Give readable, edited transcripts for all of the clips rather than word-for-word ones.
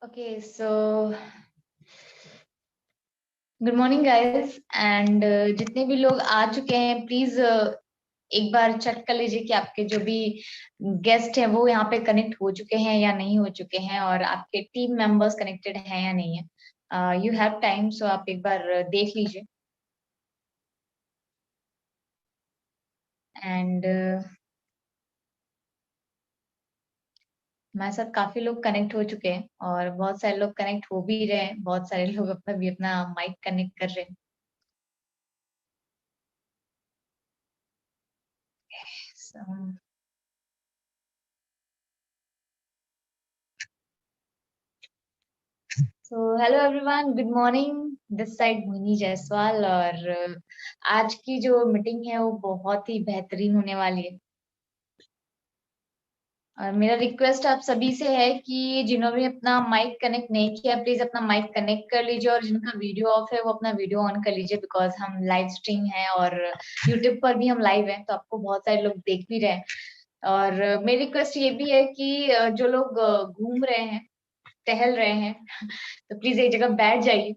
Okay, so good morning guys and जितने भी लोग आ चुके हैं प्लीज एक बार चेक कर लीजिए कि आपके जो भी गेस्ट हैं वो यहाँ पे कनेक्ट हो चुके हैं या नहीं हो चुके हैं और आपके टीम मेंबर्स कनेक्टेड हैं या नहीं है। यू हैव टाइम, सो आप एक बार देख लीजिए। एंड हमारे साथ काफी लोग कनेक्ट हो चुके हैं और बहुत सारे लोग कनेक्ट हो भी रहे हैं, बहुत सारे लोग अपना भी अपना माइक कनेक्ट कर रहे हैं। So, hello everyone, good morning. This side Mohini Jaiswal और आज की जो मीटिंग है वो बहुत ही बेहतरीन होने वाली है। और मेरा रिक्वेस्ट आप सभी से है कि जिन्होंने अपना माइक कनेक्ट नहीं किया प्लीज अपना माइक कनेक्ट कर लीजिए और जिनका वीडियो ऑफ है वो अपना वीडियो ऑन कर लीजिए, बिकॉज हम लाइव स्ट्रीम है और यूट्यूब पर भी हम लाइव हैं तो आपको बहुत सारे लोग देख भी रहे हैं। और मेरी रिक्वेस्ट ये भी है कि जो लोग घूम रहे हैं, टहल रहे हैं तो प्लीज एक जगह बैठ जाइए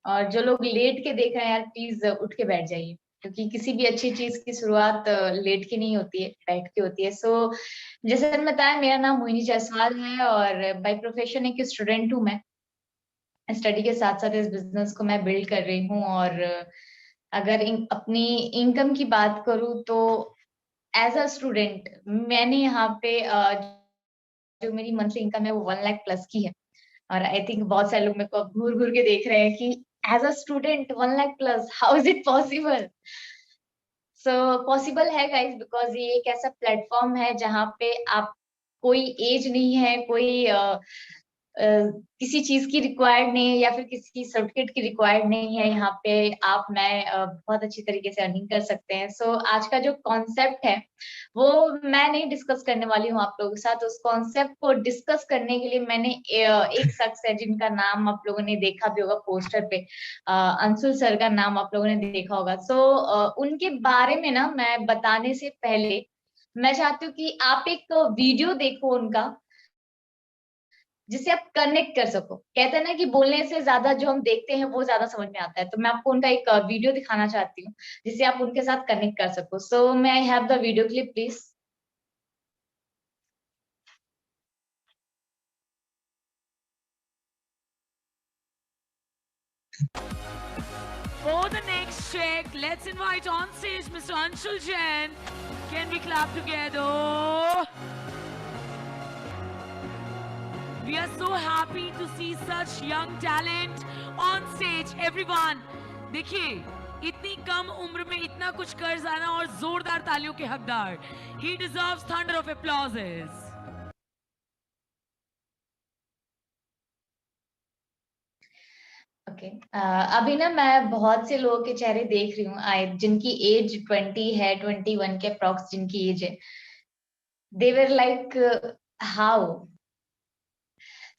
और जो लोग लेट के देख रहे हैं यार प्लीज उठ के बैठ जाइए, क्योंकि किसी भी अच्छी चीज की शुरुआत लेट के नहीं होती है, बैठ के होती है। सो जैसे मैंने बताया, मेरा नाम मोहिनी जायसवाल है और बाय प्रोफेशन एक स्टूडेंट हूँ मैं। स्टडी के साथ साथ इस बिजनेस को मैं बिल्ड कर रही हूँ और अगर अपनी इनकम की बात करूँ तो एज अ स्टूडेंट मैंने यहाँ पे जो मेरी मंथली इनकम है वो 1 लाख प्लस की है। और आई थिंक बहुत सारे लोग मेरे को घूर घूर के देख रहे हैं कि as a student 1 lakh plus, how is it possible. So possible है गाइस, बिकॉज ये एक ऐसा प्लेटफॉर्म है जहाँ पे आप कोई एज नहीं है, कोई किसी चीज की रिक्वायर्ड नहीं है या फिर किसी सर्टिफिकेट की रिक्वायर्ड नहीं है। यहाँ पे आप मैं बहुत अच्छी तरीके से अर्निंग कर सकते हैं। सो आज का जो कॉन्सेप्ट है वो मैं नहीं डिस्कस करने वाली हूँ आप लोगों के साथ। उस कॉन्सेप्ट को डिस्कस करने के लिए मैंने एक शख्स है जिनका नाम आप लोगों ने देखा भी होगा पोस्टर पे, अंशुल सर का नाम आप लोगों ने देखा होगा। सो उनके बारे में ना मैं बताने से पहले मैं चाहती हूँ कि आप एक वीडियो देखो उनका, जिससे आप कनेक्ट कर सको। कहते हैं ना कि बोलने से ज्यादा जो हम देखते हैं वो ज्यादा समझ में आता है, तो मैं आपको उनका एक वीडियो दिखाना चाहती हूँ जिससे आप उनके साथ कनेक्ट कर सको। So may I have the video clip please. For the next check, let's invite on stage Mr. Anshul Jain. Can we clap together? We are so happy to see such young talent on stage. Everyone, देखिए इतनी कम उम्र में इतना कुछ कर जाना और जोरदार तालियों के हकदार. He deserves thunder of applauses. Okay, अभी ना मैं बहुत से लोगों के चेहरे देख रही हूँ जिनकी एज 20 है, 21 के अप्रॉक्स जिनकी एज है। दे वर लाइक हाउ।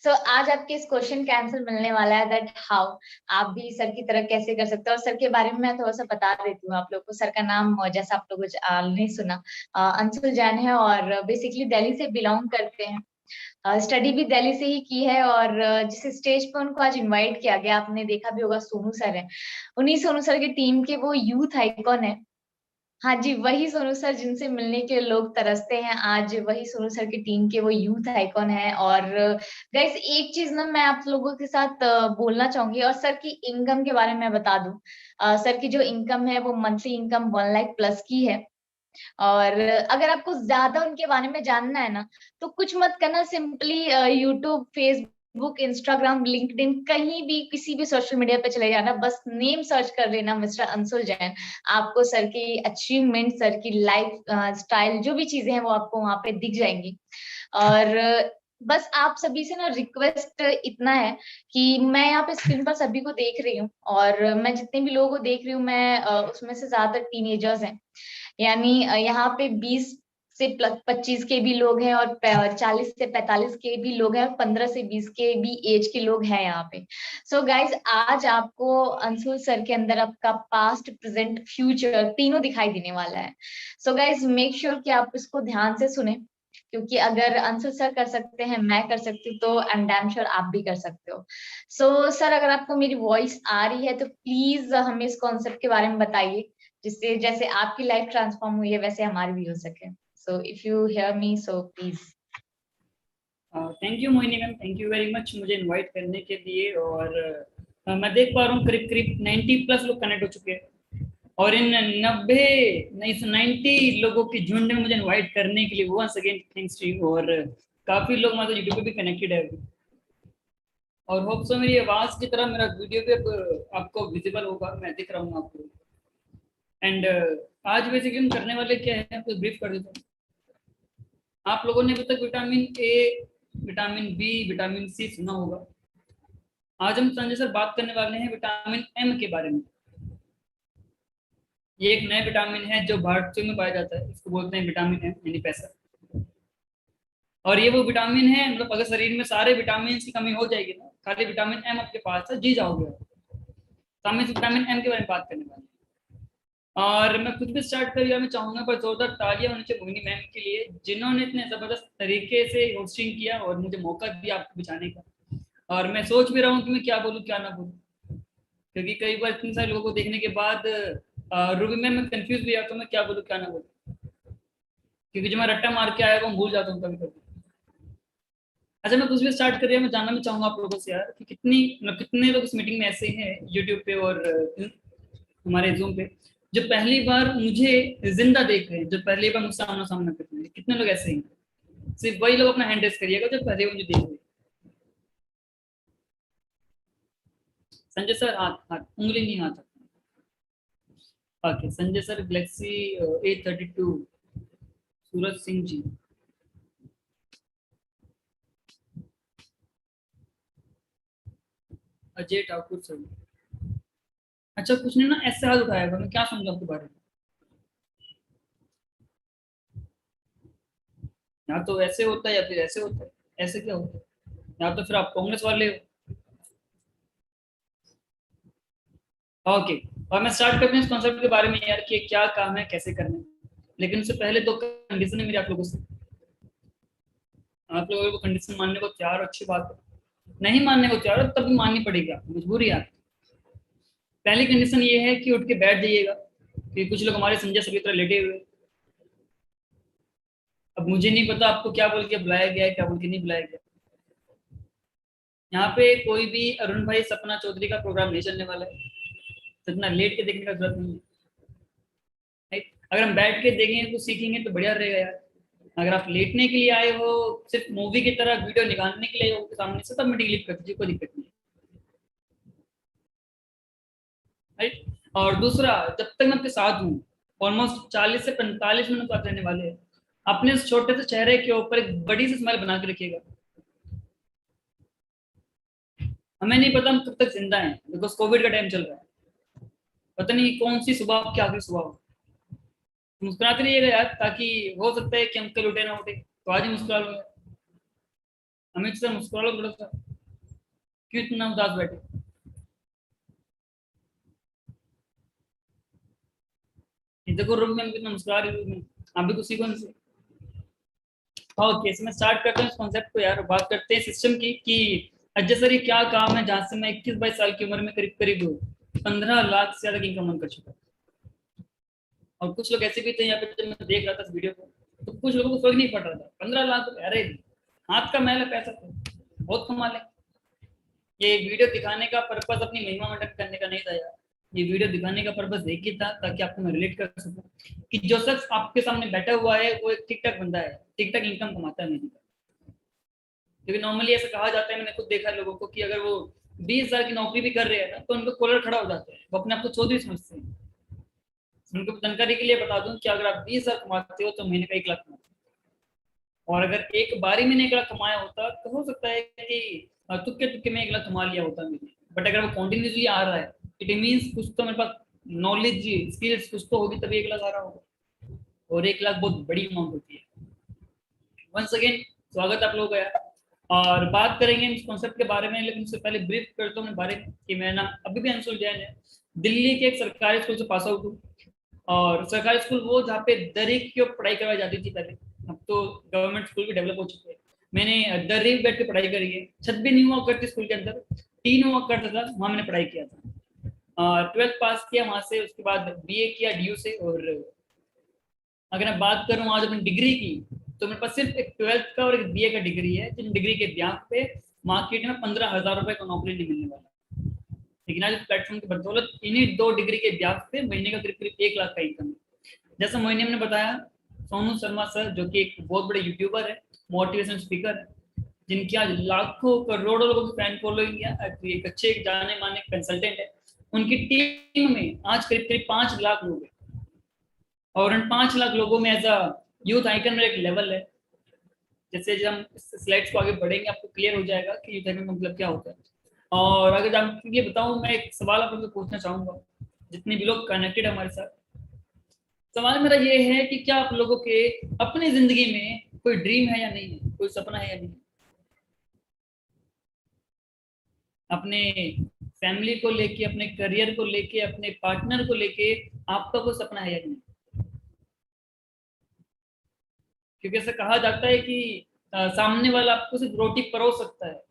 सो आज आपके इस क्वेश्चन का आंसर मिलने वाला है, दैट हाउ आप भी सर की तरह कैसे कर सकते हो। और सर के बारे में मैं थोड़ा सा बता देती हूँ आप लोग को। सर का नाम जैसा आप लोगों ने सुना, अंशुल जैन है और बेसिकली दिल्ली से बिलोंग करते हैं। स्टडी भी दिल्ली से ही की है और जिस स्टेज पे उनको आज इनवाइट किया गया आपने देखा भी होगा, सोनू सर है। उन्हीं सोनू सर की टीम के वो यूथ आइकॉन है। हाँ जी, वही सोनू सर जिनसे मिलने के लोग तरसते हैं, आज वही सोनू सर की टीम के वो यूथ आइकॉन है। और गाइस एक चीज ना मैं आप लोगों के साथ बोलना चाहूंगी, और सर की इनकम के बारे में मैं बता दूं। सर की जो इनकम है वो मंथली इनकम 1 लाख प्लस की है। और अगर आपको ज्यादा उनके बारे में जानना है ना तो कुछ मत करना, simply YouTube, Facebook, Instagram, LinkedIn, कहीं भी किसी भी सोशल मीडिया पे चले जाना, बस नेम सर्च कर लेना मिस्टर अंशुल जैन। आपको सर की अचीवमेंट, सर की लाइफ स्टाइल, जो भी चीजें हैं वो आपको वहां पे दिख जाएंगी। और बस आप सभी से ना रिक्वेस्ट इतना है कि मैं यहाँ पे स्क्रीन पर सभी को देख रही हूँ और मैं जितने भी लोगों को देख रही हूँ मैं उसमें से ज्यादातर टीनेजर्स हैं। यानी यहाँ पे 20 से 25 के भी लोग हैं और 40 से 45 के भी लोग हैं और 15 से 20 के भी एज के लोग हैं यहाँ पे। सो गाइज आज आपको अंशुल सर के अंदर आपका पास्ट, प्रेजेंट, फ्यूचर तीनों दिखाई देने वाला है। सो गाइज मेक श्योर कि आप इसको ध्यान से सुने क्योंकि अगर अंशु सर कर सकते हैं, मैं कर सकती हूँ, तो आई एम डैम श्योर आप भी कर सकते हो। सो सर, अगर आपको मेरी वॉइस आ रही है तो प्लीज हमें इस कॉन्सेप्ट के बारे में बताइए, जिससे जैसे आपकी लाइफ ट्रांसफॉर्म हुई है वैसे हमारी भी हो सके। So if you hear me, so please. Thank you Mohini ma'am, thank you very much मुझे इनवाइट करने के लिए। और मैं देख पा रहा हूँ करीब करीब 90+ लोग कनेक्ट हो चुके हैं, और इन 90 लोगों की झुंड में मुझे इनवाइट करने के लिए once again thanks to you. और काफी लोग मतलब यूट्यूब पे भी कनेक्टेड है, और होप सो मेरी आवाज की तरह मेरा वीडियो भी अब आपको विजिबल होगा, मैं दिख रहा हूँ आपको। एंड आज बेसिकली हम करने वाले क्या है, आपको ब्रीफ कर देता हूँ। आप लोगों ने अभी तक vitamin A, vitamin B, vitamin C सुना होगा। आज हम संजय सर बात करने वाले हैं विटामिन एम के बारे में। ये एक नया विटामिन है जो भारतीयों में पाया जाता है, इसको बोलते हैं विटामिन एम यानी पैसा। और ये वो विटामिन है, मतलब अगर शरीर में सारे विटामिन की कमी हो जाएगी ना, खाली विटामिन एम आपके पास है, जी जाओगे। तो हम इस विटामिन एम के बारे में बात करने वाले हैं। और मैं कुछ भी स्टार्ट करिए, मैं चाहूंगा पर जोरदार तालियां होनी चाहिए मोहिनी मैम के लिए, जिन्होंने इतने जबरदस्त तरीके से होस्टिंग किया और मुझे मौका दिया आपको बचाने का। और मैं सोच भी रहा हूँ कि मैं क्या बोलूँ क्या ना बोलूँ, क्योंकि कई बार इतने सारे लोगों को देखने के बाद रूबी में मैं कंफ्यूज भी आता हूँ मैं क्या बोलूँ क्या ना बोलूँ, क्योंकि जो मैं रट्टा मार के आया वो भूल जाता हूँ कभी कभी। अच्छा, मैं कुछ भी स्टार्ट कर रही हूँ, मैं जानना भी चाहूंगा आप लोगों से यार कि कितने लोग इस मीटिंग में ऐसे हैं यूट्यूब पे और हमारे जूम पे, जो पहली बार मुझे जिंदा देख रहे हैं, जो पहली बार मुझसे आमना सामना कर रहे हैं। कितने लोग ऐसे हैं? सिर्फ वही लोग अपना हैंड रेस करिएगा जो पहले मुझे देख रहे हैं। संजय सर हाथ हाथ उंगली नहीं, हाथ। Okay, Sanjay sir Galaxy A32, Suraj Singh ji, Ajay Thakur sir. अच्छा, कुछ ने ना ऐसे हाथ उठाया था, मैं क्या समझा आपके बारे में? या तो ऐसे होता है या फिर ऐसे होता है, ऐसे क्या होता है? या तो फिर आप कांग्रेस वाले हो। ओके, और मैं स्टार्ट करते हैं इस कॉन्सेप्ट के बारे में यार कि क्या काम है, कैसे करना है। लेकिन उससे पहले दो कंडीशन है मेरी आप लोगों से। आप लोगों को कंडीशन मानने को तैयार, अच्छी बात है। नहीं मानने को तैयार तब भी माननी पड़ेगी, आपको मजबूरी है। पहली कंडीशन ये है कि उठ के बैठ जाइएगा, कि कुछ लोग हमारे संजय सर की तरह लेटे हुए। अब मुझे नहीं पता आपको क्या बोल के बुलाया गया है, क्या बोल के नहीं बुलाया गया। यहाँ पे कोई भी अरुण भाई सपना चौधरी का प्रोग्राम नहीं चलने वाला है, तो इतना लेट के देखने का जरूरत नहीं है। राइट? अगर हम बैठ के देखेंगे कुछ सीखेंगे तो बढ़िया रहेगा यार। अगर आप लेटने के लिए आए हो, सिर्फ मूवी की तरह वीडियो निकालने के लिए सामने से, तब मैं डिलीट कर दीजिए, कोई दिक्कत नहीं। राइट? और दूसरा, जब तक मैं आपके साथ हूँ, ऑलमोस्ट 40 से 45 मिनट बात रहने वाले हैं, अपने इस छोटे से चेहरे के ऊपर एक बड़ी सी स्माइल बना के रखिएगा। हमें नहीं पता हम कब तक जिंदा हैं, बिकॉज कोविड का टाइम चल रहा है। पता नहीं कौन सी सुबह आपकी आखिरी सुबह हो। मुस्कुराते रहिएगा यार, ताकि हो सकता है कि हम कल उठे ना उठे, तो आज ही मुस्कुरा लो। अमित सर मुस्कुरा लो थोड़ा सा, क्यों इतना उदास बैठे? देखो रूम में कितना मुस्कुरा रही हूँ, आप भी कुछ सीखो इनसे। ओके, मैं स्टार्ट करते हैं इस कॉन्सेप्ट को यार। बात करते हैं सिस्टम की कि अजय सर ये क्या काम है जहाँ से मैं 21-22 साल की उम्र में करीब करीब 15 लाख से ज्यादा की इनकम कर चुका। और कुछ लोग ऐसे भी थे यहाँ पे, जब मैं देख रहा था इस वीडियो को, तो कुछ लोगों को फर्क नहीं पड़ रहा था। 15 लाख, अरे हाथ का मैल है, पैसा तो बहुत कमा ले। ये वीडियो दिखाने का पर्पज अपनी महिमा मंडन करने का नहीं था यार। ये वीडियो दिखाने का पर्पज एक ही था, ताकि आपको मैं रिलेट कर सकूं कि जो शख्स आपके सामने बैठा हुआ है वो एक ठीक ठाक बंदा है, ठीक ठाक इनकम कमाता है। नहीं, क्योंकि नॉर्मली ऐसा कहा जाता है, मैंने खुद देखा है लोगों को, कि अगर वो 20,000 की नौकरी भी कर रहे हैं ना, तो उनको कॉलर खड़ा हो जाता है, वो अपने आप को चौधरी समझते हैं। उनको जानकारी के लिए बता दूं कि अगर आप 20,000 कमाते हो तो महीने का 1 लाख कमाते हो। और अगर एक बारी में 1 लाख कमाया होता तो हो सकता है कि तुक्के तुक्के में 1 लाख कमा लिया होता मैंने। बट अगर वो कॉन्टिन्यूसली आ रहा है, इट मीन्स कुछ तो मेरे पास नॉलेज, स्किल्स कुछ तो होगी, तभी 1 लाख आ रहा होगा। और 1 लाख बहुत बड़ी अमाउंट होती है। वंस अगेन स्वागत आप लोगों का। और बात करेंगे इस कॉन्सेप्ट के बारे में, लेकिन उससे पहले ब्रीफ करता हूँ मैं बारे में कि मैं ना अभी भी अंशुल जैन है, दिल्ली के एक सरकारी स्कूल से पास आउट हूँ। और सरकारी स्कूल वो जहाँ पे दरिक की पढ़ाई करवाई जाती थी पहले, अब तो गवर्नमेंट स्कूल भी डेवलप हो चुके हैं। मैंने दर्रे बैठ के पढ़ाई करी है, छत भी नहीं हुआ करती स्कूल के अंदर, टीन हुआ करता था, वहाँ मैंने पढ़ाई किया था। 12th पास किया वहाँ से, उसके बाद BA किया DU से। और अगर मैं बात करूँ आज अपनी डिग्री की, तो मेरे पास सिर्फ एक 12th का और एक BA का डिग्री है, जिन डिग्री के ब्याह पे मार्केट में 15,000 रुपए का नौकरी नहीं मिलने वाला। लेकिन आज प्लेटफॉर्म की बदौलत इन्हीं 2 डिग्री के ब्याह पे महीने का करीब 1 लाख का इनकम है। जैसा मोहिनी ने बताया, सोनू शर्मा सर जो कि एक बहुत बड़े यूट्यूबर है, मोटिवेशनल स्पीकर है, जिनकी आज लाखों करोड़ों लोगों की फैन फॉलोइंग है, एक अच्छे जाने माने कंसल्टेंट है, उनकी टीम में आज करीब करीब 5 लाख लोग हैं। और उन 5 लाख लोगों में एज अ यूथ आइकन में एक लेवल है। जैसे जब हम स्लाइड्स को आगे बढ़ेंगे आपको क्लियर हो जाएगा कि यूथ आइकन का मतलब क्या होता है। और अगर आपके लिए बताऊं, मैं एक सवाल आपको पूछना चाहूंगा, जितने भी लोग कनेक्टेड है हमारे साथ। सवाल मेरा ये है कि क्या आप लोगों के अपनी जिंदगी में कोई ड्रीम है या नहीं है, कोई सपना है या नहीं? अपने फैमिली को लेके, अपने करियर को लेके, अपने पार्टनर को लेके आपका कोई सपना है या नहीं? क्योंकि ऐसा कहा जाता है कि सामने वाला आपको सिर्फ रोटी परोस सकता है,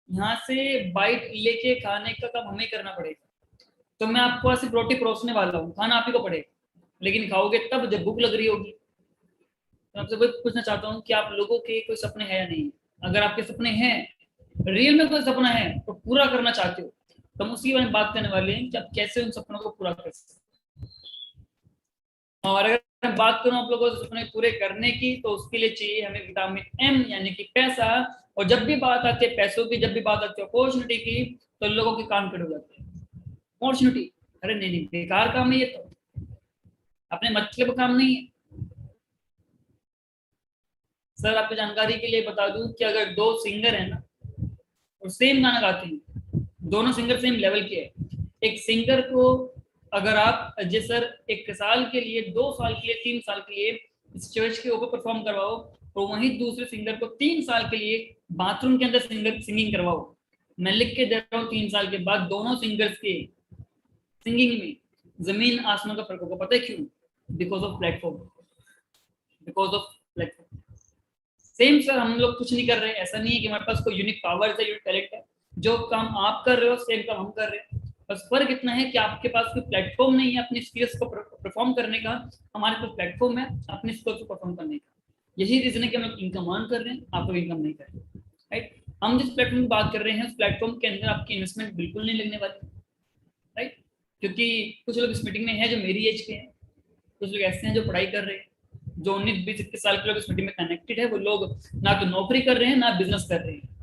यहाँ से बाइट लेके खाने का काम हमें करना पड़ेगा। तो मैं आपको सिर्फ रोटी परोसने वाला हूँ, खाना आप ही को पड़ेगा, लेकिन खाओगे तब जब भूख लग रही होगी। तो आपसे वही पूछना चाहता हूँ कि आप लोगों के कोई सपने हैं या नहीं? अगर आपके सपने हैं, रियल में कोई सपना है तो पूरा करना चाहते हो, तो हम उसी बारे में बात करने वाले हैं कि आप कैसे उन सपनों को पूरा कर सकते हैं। और अगर मैं बात करूं आप लोगों के सपने पूरे करने की, तो उसके लिए चाहिए हमें विटामिन M यानी कि पैसा। और जब भी बात आती है पैसों की, जब भी बात आती है अपॉर्चुनिटी की, तो लोगों के कान खड़े हो जाते हैं। अपॉर्चुनिटी, अरे नहीं नहीं, बेकार काम है ये, तो अपने मतलब काम नहीं है। सर आपको जानकारी के लिए बता दूं कि अगर 2 सिंगर है ना और सेम गाना गाते हैं, दोनों सिंगर सेम लेवल के हैं, एक सिंगर को अगर आप सर 1 साल के लिए, 2 साल के लिए, 3 साल के लिए स्टेज के ऊपर परफॉर्म करवाओ, तो वहीं दूसरे सिंगर को 3 साल के लिए बाथरूम के अंदर सिंगिंग करवाओ, मैं लिख के दे रहा हूँ 3 साल के बाद दोनों सिंगर्स के सिंगिंग में जमीन आसमान का फर्क होगा। पता है क्यों? Because of platform, because of platform. Same sir, हम लोग कुछ नहीं कर रहे हैं, ऐसा नहीं है कि हमारे पास कोई यूनिक पावर है, यूनिक टैलेंट है। जो काम आप कर रहे हो सेम काम हम कर रहे हैं, बस फर्क इतना है कि आपके पास कोई प्लेटफॉर्म नहीं है अपनी स्किल्स को परफॉर्म करने का, हमारे पास प्लेटफॉर्म है अपनी स्किल्स को परफॉर्म करने का। यही रीजन है कि हम लोग इनकम अर्न कर रहे हैं, आप लोग इनकम नहीं कर रहे, राइट। हम जिस प्लेटफॉर्म की बात कर रहे हैं, उस प्लेटफॉर्म के अंदर आपकी इन्वेस्टमेंट बिल्कुल नहीं लगने वाली, राइट। क्योंकि कुछ लोग इस मीटिंग में हैं जो मेरी एज के हैं, कुछ लोग ऐसे हैं जो पढ़ाई कर रहे हैं, जो 19-20-21 साल के लोग इस मीटिंग में कनेक्टेड है, वो लोग ना तो नौकरी कर रहे हैं ना बिजनेस कर रहे हैं।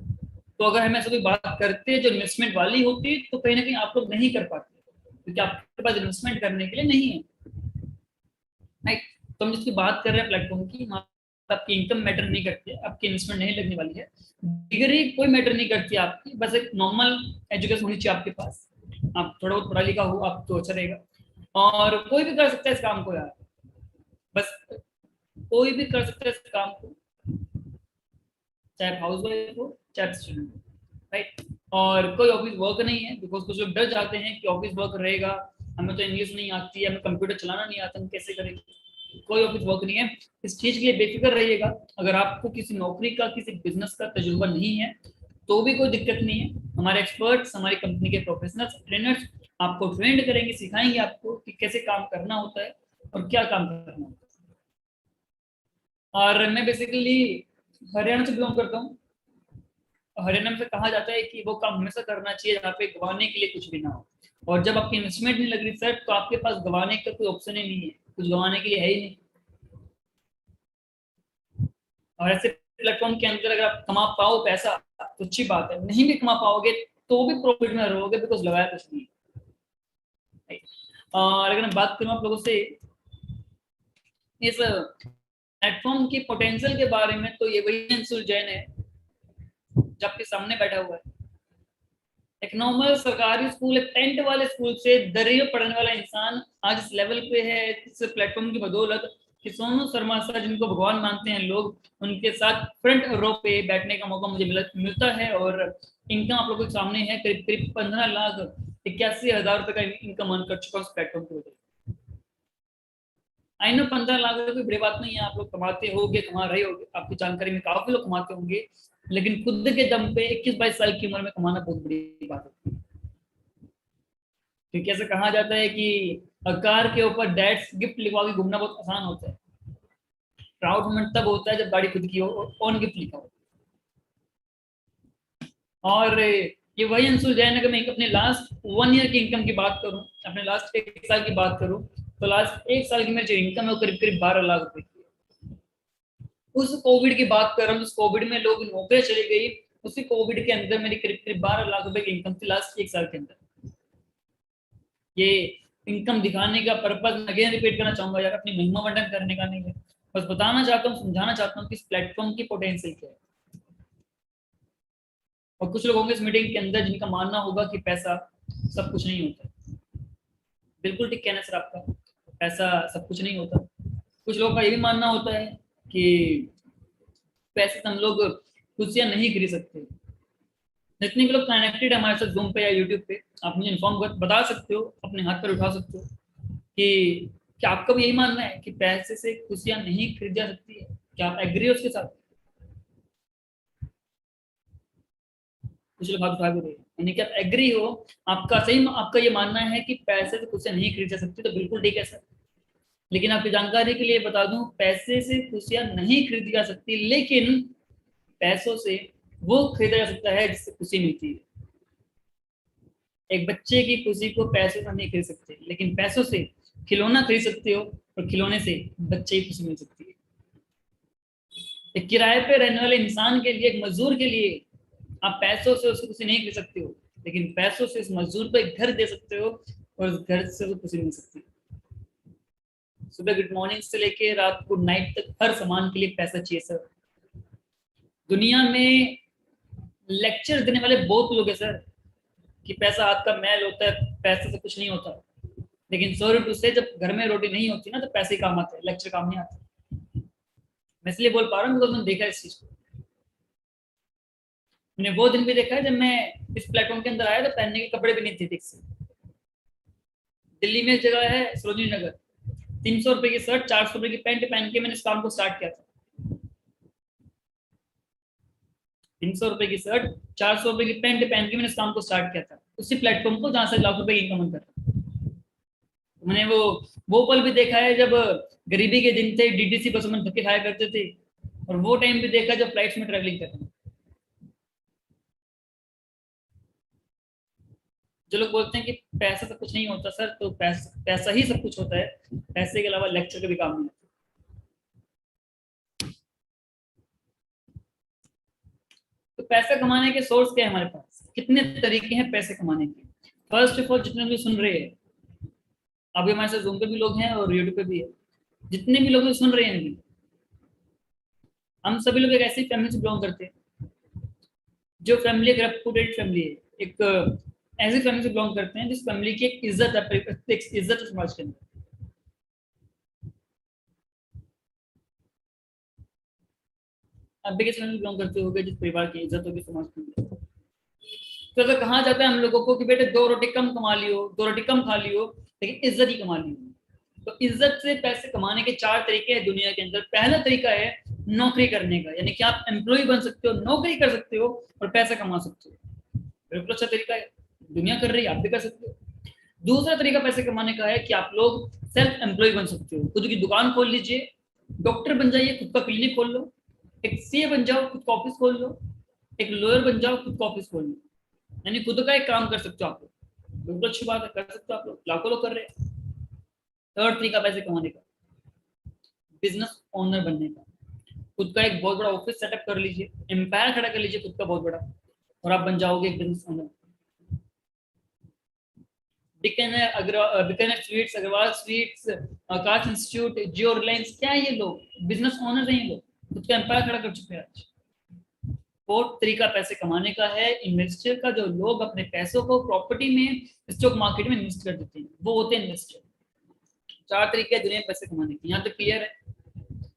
तो अगर हम ऐसे कोई बात करते हैं जो इन्वेस्टमेंट वाली होती, तो कहीं ना कहीं आप लोग नहीं कर पाते, क्योंकि आपके पास इन्वेस्टमेंट करने के लिए नहीं है, राइट। तो हम जिसकी बात कर रहे हैं प्लेटफॉर्म की, आपकी इनकम मैटर नहीं करती है, आपकी इन्वेस्टमेंट नहीं लगने वाली है, डिग्री कोई मैटर नहीं करती आपकी, बस एक नॉर्मल एजुकेशन होनी चाहिए आपके पास, आप थोड़ा बहुत पढ़ा लिखा हो आप तो अच्छा रहेगा। और कोई भी कर सकता है इस काम को यार, बस कोई भी कर सकता है इस काम को, चाहे हाउस वाइफ हो चाहे स्टूडेंट हो, राइट। और कोई ऑफिस वर्क नहीं है, बिकॉज कुछ लोग डर जाते हैं कि ऑफिस वर्क रहेगा, हमें तो इंग्लिश नहीं आती है, हमें कंप्यूटर चलाना नहीं आता, हम कैसे करेंगे। कोई ऑफिस वर्क नहीं है, इस चीज के लिए बेफिक्र रहिएगा। अगर आपको किसी नौकरी का, किसी बिजनेस का तजुर्बा नहीं है तो भी कोई दिक्कत नहीं है, हमारे एक्सपर्ट्स, हमारी कंपनी के प्रोफेशनल्स, ट्रेनर्स आपको ट्रेंड करेंगे, सिखाएंगे आपको कि कैसे काम करना होता है और क्या काम करना होता है। और मैं बेसिकली हरियाणा से बिलोंग करता हूँ। हरियाणा में से कहा जाता है कि वो काम हमेशा करना चाहिए जहाँ पे गंवाने के लिए कुछ भी ना हो। और जब आपकी इन्वेस्टमेंट नहीं लग रही सर, तो आपके पास गंवाने का कोई ऑप्शन ही नहीं है, कुछ गंवाने के लिए है ही नहीं। और ऐसे प्लेटफॉर्म के अंदर अगर आप कमा पाओ पैसा तो अच्छी बात है, नहीं भी कमा पाओगे तो भी प्रॉफिट में रहोगे, बिकॉज लगाया कुछ नहीं। और अगर मैं बात करूँ आप लोगों से इस प्लेटफॉर्म की पोटेंशियल के बारे में, तो ये वही अंशुल जैन है जो आपके सामने बैठा हुआ है। एक नॉर्मल सरकारी स्कूल, एक टेंट वाले स्कूल से दरिया पढ़ने वाला इंसान आज इस लेवल पे है, इस प्लेटफॉर्म की बदौलत कि सोनू शर्मा सर जिनको भगवान मानते हैं लोग, उनके साथ फ्रंट रो पे बैठने का मौका मुझे मिलता है। और इनकम आप लोगों के सामने है, करीब करीब 15,81,000 रुपए का इनकम अर्न कर चुका हूँ उस प्लेटफॉर्म की वजह से। आई नो 15 लाख रुपए कोई बड़ी बात नहीं है, आप लोग कमाते होगे, कमा रहे होगे, आपकी जानकारी में काफी लोग कमाते होंगे, लेकिन खुद के दम पे 21-22 साल की उम्र में कमाना बहुत बड़ी बात है। क्योंकि ऐसा कहा जाता है कि कार के ऊपर डैड्स गिफ्ट लिखवा के घूमना बहुत आसान होता है, प्राउड मोमेंट तब होता है जब गाड़ी खुद की हो, ओन गिफ्ट लिखा हो। और ये वही अंशुल जैन, अगर मैं अपने लास्ट 1 ईयर की इनकम की बात करूं, अपने लास्ट 1 साल की बात करूं, तो लास्ट 1 साल की मेरी जो इनकम है वो करीब करीब 12 लाख रुपए की। उस कोविड की बात कर रहा हूँ, उस कोविड में लोग नौकरी चली गई, उसी कोविड के अंदर मेरी करीब करीब 12 लाख रुपए की इनकम थी लास्ट 1 साल के अंदर। ये इनकम दिखाने का पर्पज अगेन रिपीट करना चाहूंगा यार, अपनी महिमा वर्णन करने का नहीं है, बस बताना चाहता हूँ, समझाना चाहता हूँ कि इस प्लेटफॉर्म की पोटेंशियल क्या है। और कुछ लोग होंगे इस मीटिंग के अंदर जिनका मानना होगा कि पैसा सब कुछ नहीं होता। बिल्कुल ठीक कहना सर आपका, पैसा सब कुछ नहीं होता। कुछ लोगों का ये भी मानना होता है कि पैसे से हम लोग खुशियां नहीं खरीद सकते। जितने भी लोग कनेक्टेड है हमारे साथ जूम पे या यूट्यूब पे, आप मुझे इन्फॉर्म बता सकते हो, अपने हाथ पर उठा सकते हो कि क्या आपका भी यही मानना है कि पैसे से खुशियां नहीं खरीदी जा सकती है? क्या आप एग्री हो उसके साथ? कुछ लोग हाथ उठा भी रहे हैं, यानी कि आप एग्री हो, आपका सही, आपका ये मानना है कि पैसे से खुशियां नहीं खरीदी जा सकती, तो बिल्कुल ठीक है सर। लेकिन आपकी जानकारी के लिए बता दूं, पैसे से खुशियां नहीं खरीदी जा सकती, लेकिन पैसों से वो खरीदा जा सकता है जिससे खुशी मिलती है। एक बच्चे की खुशी को पैसों से नहीं खरीद सकते, लेकिन पैसों से खिलौना खरीद सकते हो, और खिलौने से बच्चे की खुशी मिल सकती है। एक किराए पे रहने वाले इंसान के लिए, एक मजदूर के लिए, आप पैसों से उसकी खुशी नहीं खरीद सकते हो, लेकिन पैसों से उस मजदूर को एक घर दे सकते हो, और उस घर से वो खुशी मिल सकती है। सुबह गुड मॉर्निंग से लेके रात गुड नाइट तक हर सामान के लिए पैसा चाहिए सर। दुनिया में लेक्चर देने वाले बहुत लोग हैं सर कि पैसा हाथ का मैल होता है, पैसे से कुछ नहीं होता, लेकिन सॉरी टू से जब घर में रोटी नहीं होती ना, तो पैसे काम आते हैं, लेक्चर काम नहीं आते। मैं इसलिए बोल पा रहा हूँ बिकॉज मैंने देखा इस चीज को। मैंने वो दिन भी देखा है जब मैं इस प्लेटफॉर्म के अंदर आया तो पहनने के कपड़े भी नहीं थे ठीक से। दिल्ली में एक जगह है सरोजनी नगर, 300 रुपए की शर्ट, 400 रुपए की पैंट पहन के मैंने इस काम को स्टार्ट किया था। 300 रुपए की शर्ट, 400 रुपए की पैंट पहन के मैंने इस काम को स्टार्ट किया था, उसी प्लेटफॉर्म को जहां से लाख रुपए की इनकम कर रहा। मैंने वो पल भी देखा है जब गरीबी के दिन थे, डीडीसी बसों में धक्के खाया करते थे, और वो टाइम भी देखा जब फ्लाइट्स में ट्रैवलिंग कर रहे हैं। जो लोग बोलते हैं कि पैसा सब कुछ नहीं होता सर, तो पैसा ही सब कुछ होता है, पैसे के अलावा लेक्चर का भी काम नहीं होता। तो पैसा कमाने के सोर्स क्या है हमारे पास, कितने तरीके हैं पैसे कमाने के। फर्स्ट ऑफ ऑल, जितने भी सुन रहे हैं अभी, हमारे साथ जूम पे भी लोग हैं और यूट्यूब पे भी है, जितने भी लोग सुन रहे हैं अभी, हम सभी लोग एक ऐसी फैमिली से बिलोंग करते हैं जो फैमिली एक रेपुटेड फैमिली है, एक ऐसी फैमिली से बिलोंग करते हैं जिस फैमिली की एक इज्जत है, इज्जत है समाज के अंदर। आप भी किस फैमिली बिलोंग करते होगे जिस परिवार की इज्जत होगी समाज के अंदर। तो अगर कहा जाता है हम लोगों को कि बेटे 2 रोटी कम कमा लियो, 2 रोटी कम खा लियो, लेकिन इज्जत ही कमा लियो। तो इज्जत से पैसे कमाने के 4 तरीके हैं दुनिया के अंदर। पहला तरीका है नौकरी करने का, यानी कि आप एम्प्लॉय बन सकते हो, नौकरी कर सकते हो और पैसा कमा सकते हो। बिल्कुल अच्छा तरीका है, दुनिया कर रही है, आप भी कर सकते हो। दूसरा तरीका पैसे कमाने का है कि आप लोग सेल्फ एम्प्लॉय बन सकते हो, खुद की दुकान खोल लीजिए, डॉक्टर बन जाइए, खुद का क्लिनिक खोल लो, एक सीए बन जाओ, खुद का ऑफिस खोल लो, एक लॉयर बन जाओ, खुद का ऑफिस खोल लो, यानी खुद का एक काम कर सकते हो आप लोग। बिल्कुल अच्छी बात है, कर सकते हो आप लोग, लाखों लोग कर रहे हैं। थर्ड तरीका पैसे कमाने का, बिजनेस ओनर बनने का। खुद का एक बहुत बड़ा ऑफिस सेटअप कर लीजिए, एम्पायर खड़ा कर लीजिए खुद का बहुत बड़ा, और आप बन जाओगे एक business owner. Bikaner sweets, Agarwal sweets, Aakash institute, Jio Reliance, क्या है ये लोग बिजनेस ओनर हैं, ये लोग खुद का एम्पायर खड़ा कर चुके हैं आज। फोर्थ तरीका पैसे कमाने का है इन्वेस्टर का, जो लोग अपने पैसों को प्रॉपर्टी में, स्टॉक मार्केट में इन्वेस्ट कर देते हैं, वो होते हैं इन्वेस्टर। 4 तरीके हैं दुनिया में पैसे कमाने के, यहाँ तक क्लियर है?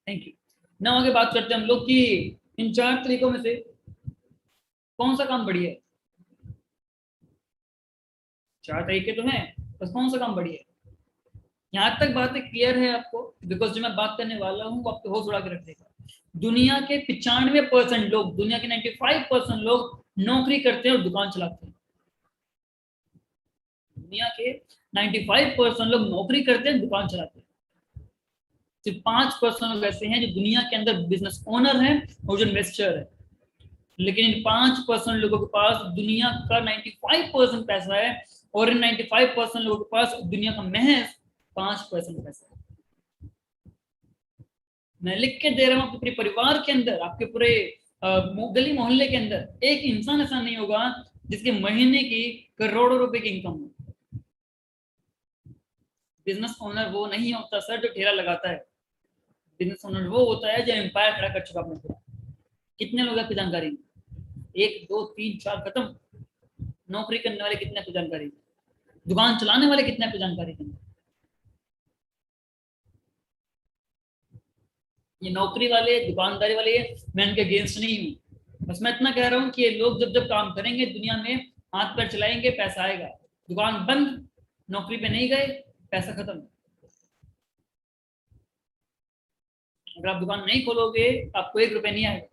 Thank you. ना आगे बात करते हैं हम लोग कि इन 4 तरीकों में से कौन सा काम बढ़िया है। 4 तरीके तो हैं, बस कौन सा काम बढ़िया है। यहाँ तक बातें क्लियर है आपको? बिकॉज जो मैं बात करने वाला हूँ वो आपको होश उड़ा के रख देगा। दुनिया के 95% लोग, दुनिया के 95% लोग नौकरी करते हैं और दुकान चलाते हैं। दुनिया के 95% लोग नौकरी करते हैं, दुकान चलाते हैं। सिर्फ 5% लोग ऐसे हैं जो दुनिया के अंदर बिजनेस ओनर हैं और जो इन्वेस्टर है। लेकिन इन 5% लोगों के पास दुनिया का 95% पैसा है, और इन 95% लोगों के पास दुनिया का महज 5% पैसा है। मैं लिख के दे रहा हूं, आपके पूरे परिवार के अंदर, आपके पूरे गली मोहल्ले के अंदर एक इंसान ऐसा नहीं होगा जिसके महीने की करोड़ों रुपए की इनकम हो। बिजनेस ओनर वो नहीं होता सर जो ठेला लगाता है। बिजनेस ओनर वो होता है जो एम्पायर खड़ा कर चुका अपने पूरा। कितने लोग आपकी जानकारी? 1 2 3 4 खत्म। नौकरी करने वाले कितने आपकी जानकारी? दुकान चलाने वाले कितने आपकी जानकारी? ये नौकरी वाले, दुकानदारी वाले, मैं इनके अगेंस्ट नहीं हूँ। बस मैं इतना कह रहा हूँ कि ये लोग जब जब काम करेंगे दुनिया में, हाथ पैर चलाएंगे, पैसा आएगा। दुकान बंद, नौकरी पे नहीं गए, पैसा खत्म। अगर आप दुकान नहीं खोलोगे आपको 1 रुपया नहीं आएगा।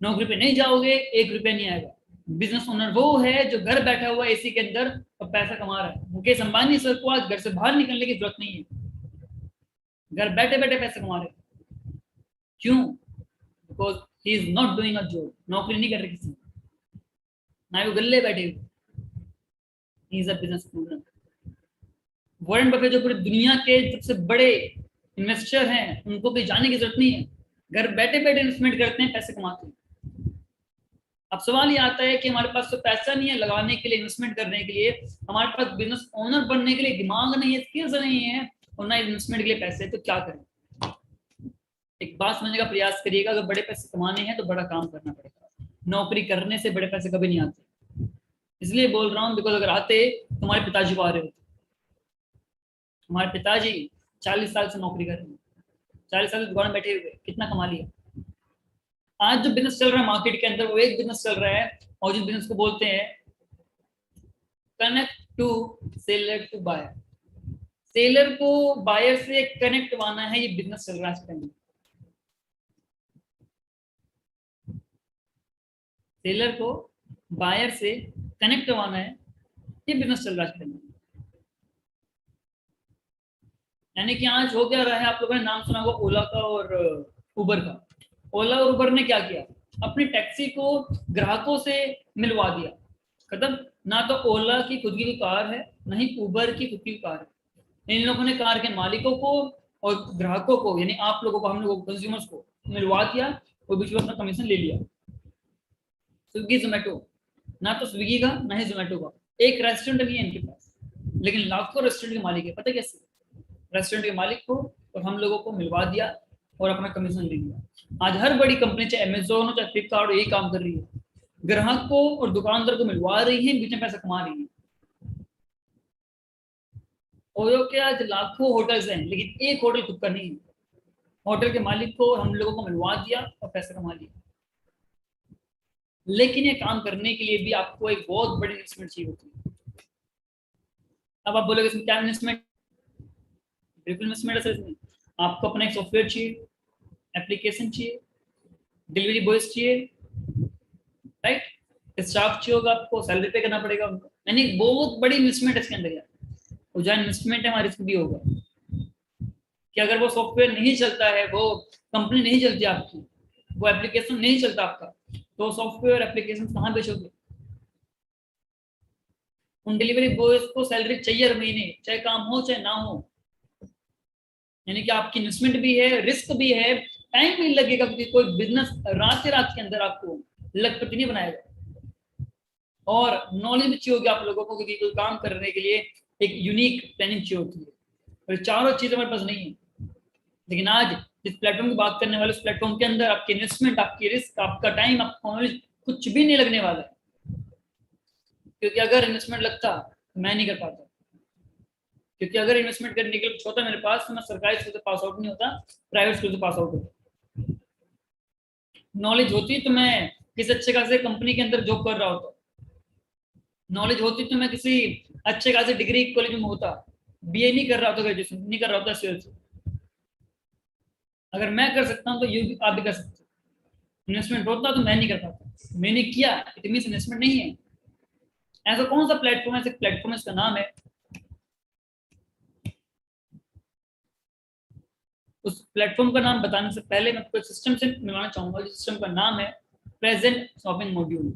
नौकरी पे नहीं जाओगे 1 रुपया नहीं आएगा। बिजनेस ओनर वो है जो घर बैठा हुआ एसी के अंदर और पैसा कमा रहा है। मुकेश अंबानी सर को आज घर से बाहर निकलने की जरूरत नहीं है, घर बैठे बैठे पैसे कमा रहे। क्यों? Because he is not doing a job. नौकरी नहीं कर रहे किसी, ना वो गल्ले बैठे हुए। He is a business owner. Warren Buffett जो पूरी दुनिया के सबसे बड़े इन्वेस्टर हैं, उनको कहीं जाने की जरूरत नहीं है, घर बैठे बैठे इन्वेस्टमेंट करते हैं, पैसे कमाते हैं। अब सवाल ये आता है कि हमारे पास तो पैसा नहीं है लगाने के लिए, इन्वेस्टमेंट करने के लिए, हमारे पास बिजनेस ओनर बनने के लिए दिमाग नहीं है, स्किल्स नहीं है, और ना इन्वेस्टमेंट के लिए पैसे, तो क्या करें? एक बात समझने का प्रयास करिएगा, अगर बड़े पैसे कमाने हैं तो बड़ा काम करना पड़ेगा। नौकरी करने से बड़े पैसे कभी नहीं आते। इसलिए बोल रहा हूँ बिकॉज अगर आते तो हमारे पिताजी को आ रहे होते। हमारे पिताजी 40 साल से नौकरी कर रहे हैं, 40 साल से दुकान में बैठे हुए, कितना कमा लिया। आज जो बिजनेस चल रहा है मार्केट के अंदर, वो एक बिजनेस चल रहा है, और जिस बिजनेस को बोलते हैं connect to seller to buyer. Seller को बायर से कनेक्ट करवाना है, ये बिजनेस चल रहा है इसके अंदर। सेलर को बायर से कनेक्ट करवाना है, ये बिजनेस चल रहा है इसके अंदर। यानी कि आज हो क्या रहा है, आप लोगों ने नाम सुना होगा ओला का और उबर का। ओला और उबर ने क्या किया, अपनी टैक्सी को ग्राहकों से मिलवा दिया। खत्म। ना तो ओला की खुद की कार है, ना ही उबर की खुद की कार है। इन लोगों ने कार के मालिकों को और ग्राहकों को, यानी आप लोगों को, हम लोगों को, कंज्यूमर्स को मिलवा दिया, और बीच में अपना कमीशन ले लिया। स्विगी जोमेटो, ना तो स्विगी का ना ही जोमेटो का, एक रेस्टोरेंट नहीं है इनके पास, लेकिन लाखों रेस्टोरेंट के मालिक है। पता कैसे? रेस्टोरेंट के मालिक को और हम लोगों को मिलवा दिया और अपना कमीशन ले लिया। आज हर बड़ी कंपनी, चाहे अमेजोन हो चाहे फ्लिपकार्ट, यही काम कर रही है। ग्राहक को और दुकानदार को मिलवा रही है, बीच में पैसा कमा रही है। ओयो के आज लाखों होटल्स हैं, लेकिन एक होटल खुद का नहीं है। होटल के मालिक को हम लोगों को मिलवा दिया और पैसा कमा लिया। लेकिन ये काम करने के लिए भी आपको एक बहुत बड़ी इन्वेस्टमेंट चाहिए होती है। अब आप बोलोगे इसमें क्या इन्वेस्टमेंट? बिल्कुल इन्वेस्टमेंट है इसमें। आपको अपना एक सॉफ्टवेयर चाहिए, एप्लीकेशन चाहिए, डिलीवरी बॉयज चाहिए, राइट, स्टाफ चाहिए होगा, आपको सैलरी पे करना पड़ेगा उनको। यानी बहुत बड़ी इन्वेस्टमेंट है इसके अंदर यार। और जहाँ इन्वेस्टमेंट है वहाँ रिस्क भी होगा कि अगर वो सॉफ्टवेयर नहीं चलता है, वो कंपनी नहीं चलती आपकी, वो एप्लीकेशन नहीं चलता आपका, तो सॉफ्टवेयर एप्लीकेशन कहाँ बेचोगे? उन डिलीवरी बॉयज को सैलरी चाहिए हर महीने, चाहे काम हो चाहे ना हो। यानी कि आपकी इन्वेस्टमेंट भी है, रिस्क भी है, टाइम भी लगेगा, क्योंकि कोई बिजनेस रात से रात के अंदर आपको लखपति नहीं बनाएगा। और नॉलेज भी चाहिए होगी आप लोगों को, क्योंकि कोई काम करने के लिए एक यूनिक प्लानिंग चाहिए होती है, और चारों चीजें हमारे पास नहीं है। लेकिन आज जिस प्लेटफॉर्म की बात करने वाले, उस प्लेटफॉर्म के अंदर आपकी इन्वेस्टमेंट, आपकी रिस्क, आपका टाइम, आपका नॉलेज कुछ भी नहीं लगने वाला है। क्योंकि अगर इन्वेस्टमेंट लगता तो मैं नहीं कर पाता, क्योंकि अगर इन्वेस्टमेंट करने के लिए होता मेरे पास, तो मैं सरकारी स्कूल से पास आउट नहीं होता, प्राइवेट स्कूल से पास आउट होता। नॉलेज होती तो मैं किसी अच्छे खासे कंपनी के अंदर जॉब कर रहा होता। नॉलेज होती तो मैं किसी अच्छे खासे डिग्री कॉलेज में होता, बीए नहीं कर रहा होता, ग्रेजुएशन नहीं कर रहा होता से। अगर मैं कर सकता हूँ तो ये आप भी कर सकते हो। इन्वेस्टमेंट होता तो मैं नहीं कर पाता, मैंने किया, इट मींस इन्वेस्टमेंट नहीं है। ऐसा कौन सा प्लेटफॉर्म है, प्लेटफॉर्म इसका नाम है, उस प्लेटफॉर्म का नाम बताने से पहले मैं आपको सिस्टम से मिलाना चाहूंगा। जिस सिस्टम का नाम है प्रेजेंट शॉपिंग मॉड्यूल।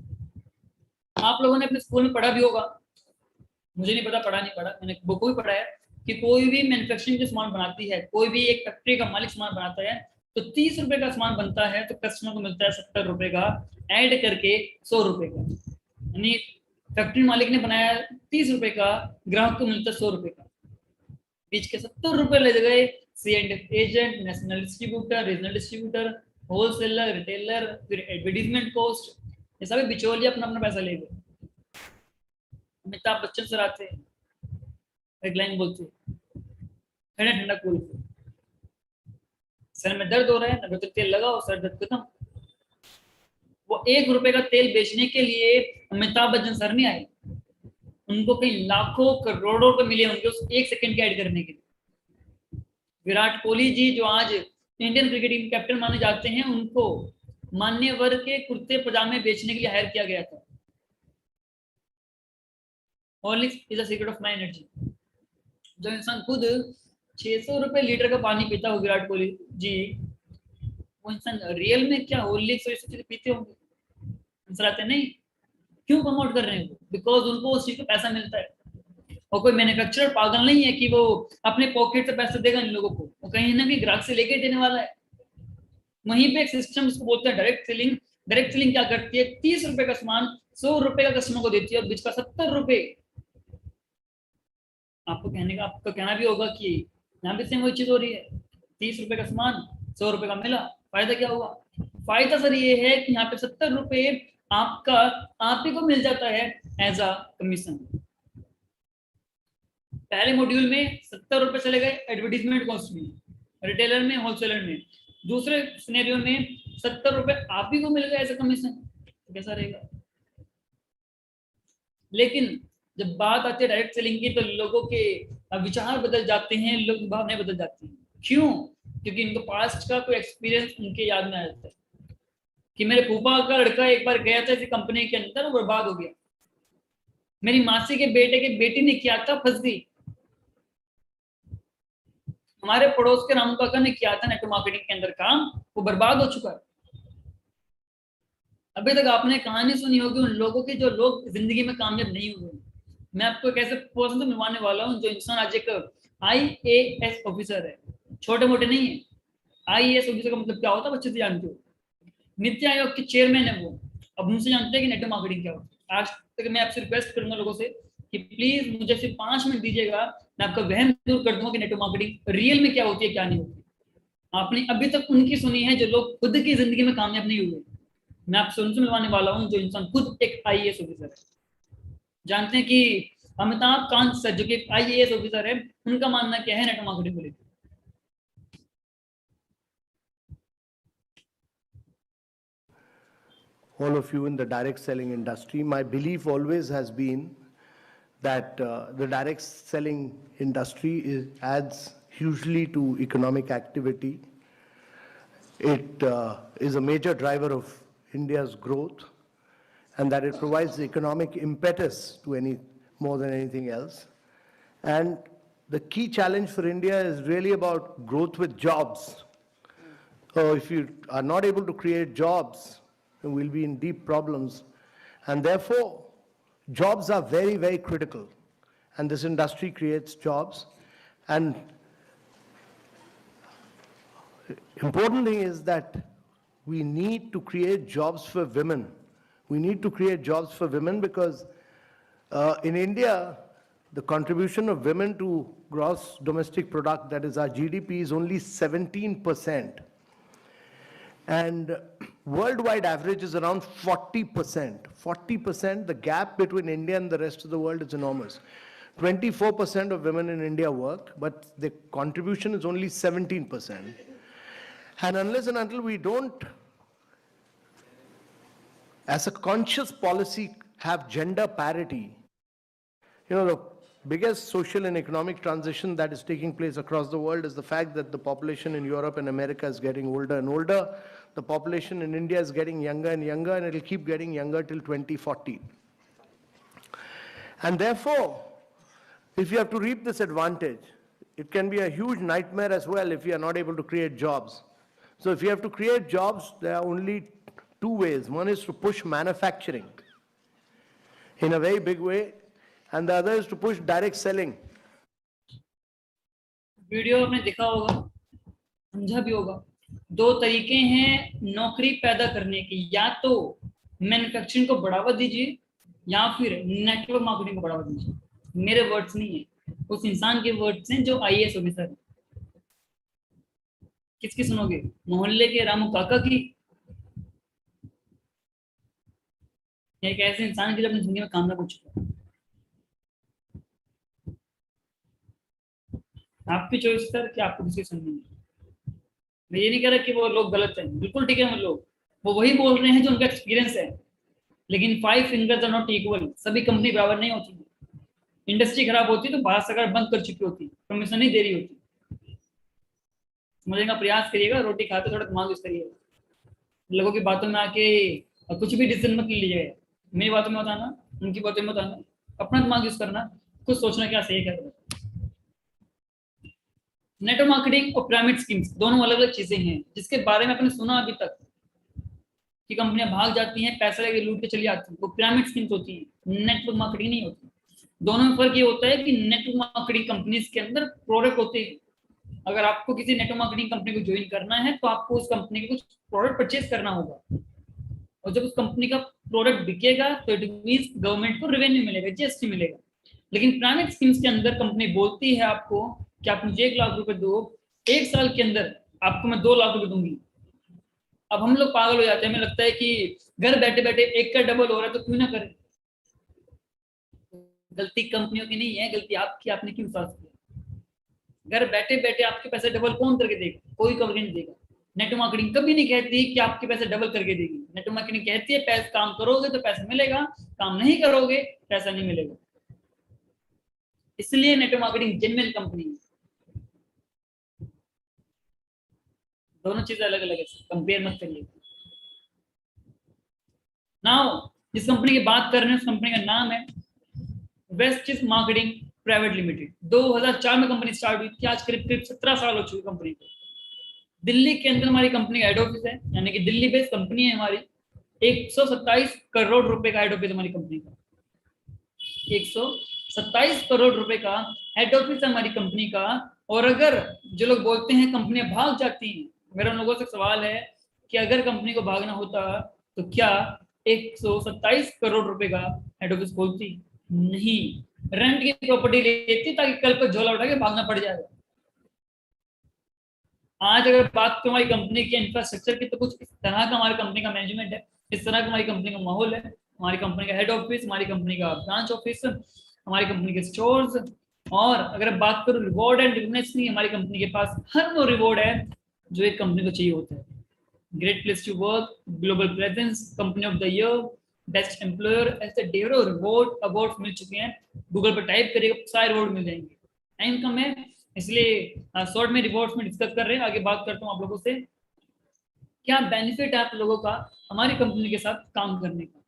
आप लोगों ने अपने स्कूल में पढ़ा भी होगा, मुझे नहीं पता पढ़ा नहीं पढ़ा, मैंने बुक भी पढ़ा है कि कोई भी मैन्युफैक्चरिंग जो सामान बनाती है, कोई भी एक फैक्ट्री का मालिक सामान बनाता है, तो 30 रुपए का सामान बनता है तो कस्टमर को मिलता है 70 रुपए का, ऐड करके 100 रुपए का। यानी फैक्ट्री मालिक ने बनाया 30 रुपए का, ग्राहक को मिलता है 100 रुपए का, बीच के 70 रुपए ले गए C&F agent, national distributor, regional distributor, wholesaler, retailer, फिर एडवर्टीजमेंट कॉस्ट, ये सभी बिचौलिए अपना अपना पैसा ले गए। अमिताभ बच्चन सर आते, एक लाइन बोलते, ठंडा ठंडा कूल, सर में दर्द हो रहा है, नगद तेल लगाओ, सर दर्द खत्म। वो 1 रुपए का तेल बेचने के लिए अमिताभ बच्चन सर नहीं आए, उनको कई लाखों करोड़ों रुपए मिले होंगे उस 1 सेकंड के ऐड करने के लिए। विराट कोहली जी जो आज इंडियन क्रिकेट टीम कैप्टन माने जाते हैं, उनको मान्यवर के कुर्ते पजामे बेचने के लिए हायर किया गया था। Horlicks is a secret of my energy. जो इंसान खुद 600 रुपए लीटर का पानी पीता हो, विराट कोहली जी, वो इंसान रियल में क्या हॉर्लिक्स और चीजें पीते होंगे? आंसर आते नहीं। क्यों प्रमोट कर रहे हैं? बिकॉज उनको उस चीज का पैसा मिलता है। और कोई मैन्युफैक्चरर पागल नहीं है कि वो अपने पॉकेट से पैसे देगा इन लोगों को, वो कहीं ना कहीं ग्राहक से लेके देने वाला है। वहीं पे एक सिस्टम उसको बोलते हैं डायरेक्ट सेलिंग। डायरेक्ट सेलिंग क्या करती है? 30 रुपए का सामान 100 रुपए का कस्टमर को देती है और बीच का 70 रुपए। आपको कहना भी होगा कि यहाँ पे सेम वही चीज हो रही है। 30 रुपए का सामान 100 रुपए का मिला, फायदा क्या हुआ? फायदा सर ये है कि यहाँ पे 70 रुपए आपका आप ही को मिल जाता है एज अ कमीशन। पहले मॉड्यूल में 70 रुपए चले गए एडवर्टीजमेंट कॉस्ट में, रिटेलर में, होलसेलर में। दूसरे सिनेरियो में 70 रुपए आप ही को मिल गए एज अ कमीशन, तो कैसा रहेगा? लेकिन जब बात आती है डायरेक्ट सेलिंग की, तो लोगों के विचार बदल जाते हैं, लोग भावनाएं बदल जाती हैं। क्यों? क्योंकि इनको पास्ट का कोई एक्सपीरियंस उनके याद में आ जाता है कि मेरे फूफा का लड़का एक बार गया था इसी कंपनी के अंदर, वो बर्बाद हो गया। मेरी मासी के बेटे की बेटी ने किया था, फंस गई। हमारे पड़ोस के रामू काका ने किया था नेटवर्क मार्केटिंग के अंदर काम, वो बर्बाद हो चुका है। अभी तक आपने कहानी सुनी होगी उन लोगों की जो लोग जिंदगी में कामयाब नहीं हुए। मैं आपको एक ऐसे पर्सन से मिलवाने वाला हूँ जो इंसान आज एक IAS ऑफिसर है, छोटे मोटे नहीं है। IAS ऑफिसर का मतलब क्या होता है? बच्चे से जानते हो, नीति आयोग के चेयरमैन है वो। अब उनसे जानते हैं कि नेटवर्क मार्केटिंग क्या होता है। आज तक मैं आपसे रिक्वेस्ट करूंगा लोगों से कि प्लीज मुझे सिर्फ 5 मिनट दीजिएगा, मैं आपका वहम दूर कर दूंगा कि नेटवर्क मार्केटिंग रियल में क्या होती है, क्या नहीं होती। आपने अभी तक उनकी सुनी है जो लोग खुद की जिंदगी में कामयाब नहीं हुए। मैं आपसे उनसे मिलवाने वाला हूँ जो इंसान खुद एक IAS ऑफिसर है। जानते हैं कि अमिताभ कांत सर जो कि एक IAS ऑफिसर है, उनका मानना क्या है नेटवर्क मार्केटिंग को लेकर? All of you in the direct selling industry, my belief always has been that the direct selling industry adds hugely to economic activity. It is a major driver of India's growth, and that it provides the economic impetus to more than anything else. And the key challenge for India is really about growth with jobs. So if you are not able to create jobs, then we'll be in deep problems. And therefore, jobs are very, very critical. And this industry creates jobs. And important thing is that we need to create jobs for women. We need to create jobs for women because in India, the contribution of women to gross domestic product, that is our GDP, is only 17%. And worldwide average is around 40%. 40%, the gap between India and the rest of the world is enormous. 24% of women in India work, but the contribution is only 17%. And unless and until we don't, as a conscious policy, have gender parity, the biggest social and economic transition that is taking place across the world is the fact that the population in Europe and America is getting older and older. The population in India is getting younger and younger, and it will keep getting younger till 2040. And therefore, if you have to reap this advantage, it can be a huge nightmare as well if you are not able to create jobs. So if you have to create jobs, there are only two ways. One is to push manufacturing in a very big way, and the other is to push direct selling. Video आपने देखा होगा, समझा भी होगा। दो तरीके हैं नौकरी पैदा करने के, या तो मैन्युफैक्चरिंग को बढ़ावा दीजिए या फिर नेटवर्क मार्केटिंग को बढ़ावा दीजिए। मेरे वर्ड्स नहीं है, उस इंसान के वर्ड्स हैं जो आईएएस ऑफिसर है। किसकी सुनोगे? मोहल्ले के रामू काका की, एक ऐसे इंसान की जो अपनी जिंदगी में काम ना कर चुका है। आपकी चॉइस सर कि आपको किसकी सुननी है। मैं ये नहीं कह रहा कि वो लोग गलत हैं, बिल्कुल ठीक है। वो लोग वो वही बोल रहे हैं जो उनका एक्सपीरियंस है, लेकिन 5 फिंगर्स आर नॉट इक्वल। सभी कंपनी बराबर नहीं होती। इंडस्ट्री खराब होती तो भारत सरकार बंद कर चुकी होती, परमिशन नहीं दे रही होती। समझने का प्रयास करिएगा, रोटी खाते थोड़ा दिमाग यूज करिएगा। लोगों की बातों में आके कुछ भी डिसीजन मत लीजिएगा। मेरी बातों में मत आना, उनकी बातों में मत आना, अपना दिमाग यूज करना, खुद सोचना क्या सही है। नेटवर्क मार्केटिंग और पिरामिड स्कीम्स दोनों अलग अलग चीजें हैं, जिसके बारे में आपने सुना अभी तक कि कंपनियां भाग जाती हैं, पैसा लेके लूट के चली जाती हैं, वो पिरामिड स्कीम्स होती हैं, नेटवर्क मार्केटिंग नहीं होती। दोनों में फर्क ये होता है कि नेटवर्क मार्केटिंग कंपनीज के अंदर प्रोडक्ट होते हैं। अगर आपको किसी नेटवर्क मार्केटिंग कंपनी को ज्वाइन करना है तो आपको उस कंपनी के कुछ प्रोडक्ट परचेज करना होगा, और जब उस कंपनी का प्रोडक्ट बिकेगा तो इट मींस गवर्नमेंट को रेवेन्यू मिलेगा, जीएसटी मिलेगा। लेकिन पिरामिड स्कीम्स के अंदर कंपनी बोलती है आपको कि आप मुझे 1 लाख रुपए दो, 1 साल के अंदर आपको मैं 2 लाख रुपए दूंगी। अब हम लोग पागल हो जाते हैं, हमें लगता है कि घर बैठे बैठे 1 का डबल हो रहा है तो क्यों ना करें। गलती कंपनियों की नहीं है, गलती आपकी, आपने क्यों विश्वास किया। घर बैठे बैठे आपके पैसे डबल कौन करके देगा? कोई कंपनी नहीं देगा। नेटवर्क मार्केटिंग कभी नहीं कहती कि आपके पैसे डबल करके देगी। नेटवर्क मार्केटिंग कहती है पैसे काम करोगे तो पैसा मिलेगा, काम नहीं करोगे पैसा नहीं मिलेगा। इसलिए नेटवर्क मार्केटिंग जेन्युइन कंपनी है। दोनों चीजें अलग अलग है, कंपेयर मत करिए। नाउ जिस कंपनी की बात कर रहे हैं उस कंपनी का नाम है वेस्टिज मार्केटिंग प्राइवेट लिमिटेड। 2004 में कंपनी स्टार्ट हुई थी, आज करीब करीब 17 साल हो चुके कंपनी को। दिल्ली के अंदर हमारी कंपनी का हेड ऑफिस है, यानी कि दिल्ली बेस्ड कंपनी है हमारी। 127 करोड़ रुपए का हेड ऑफिस हमारी कंपनी का, 127 करोड़ रुपए का हेड ऑफिस है हमारी कंपनी का। और अगर जो लोग बोलते हैं कंपनियां भाग जाती हैं, मेरा उन लोगों से सवाल है कि अगर कंपनी को भागना होता तो क्या 127 करोड़ रुपए का हेड ऑफिस खोलती? नहीं, रेंट की प्रॉपर्टी लेती ताकि कल पर झोला उठा के भागना पड़ जाएगा। आज अगर बात करें हमारी कंपनी के इंफ्रास्ट्रक्चर की, तो कुछ इस तरह का हमारी कंपनी का मैनेजमेंट है, इस तरह का हमारी कंपनी का माहौल है। हमारी कंपनी का हेड ऑफिस, हमारी कंपनी का ब्रांच ऑफिस, हमारी कंपनी के स्टोर्स। और अगर बात करूं रिवॉर्ड एंड रिकॉग्निशन, हमारी कंपनी के पास हर वो रिवॉर्ड है जो एक कंपनी को चाहिए होता है। Great place to work, global presence, company of the year, best employer, ऐसे ढेरों रिवॉर्ड अवार्ड मिल चुके हैं। गूगल पर टाइप करिएगा, सारे रिवॉर्ड मिल जाएंगे। टाइम कम है इसलिए शॉर्ट में रिवॉर्ड्स में डिस्कस कर रहे हैं। आगे बात करता हूँ आप लोगों से, क्या बेनिफिट है आप लोगों का हमारी कंपनी के साथ काम करने का।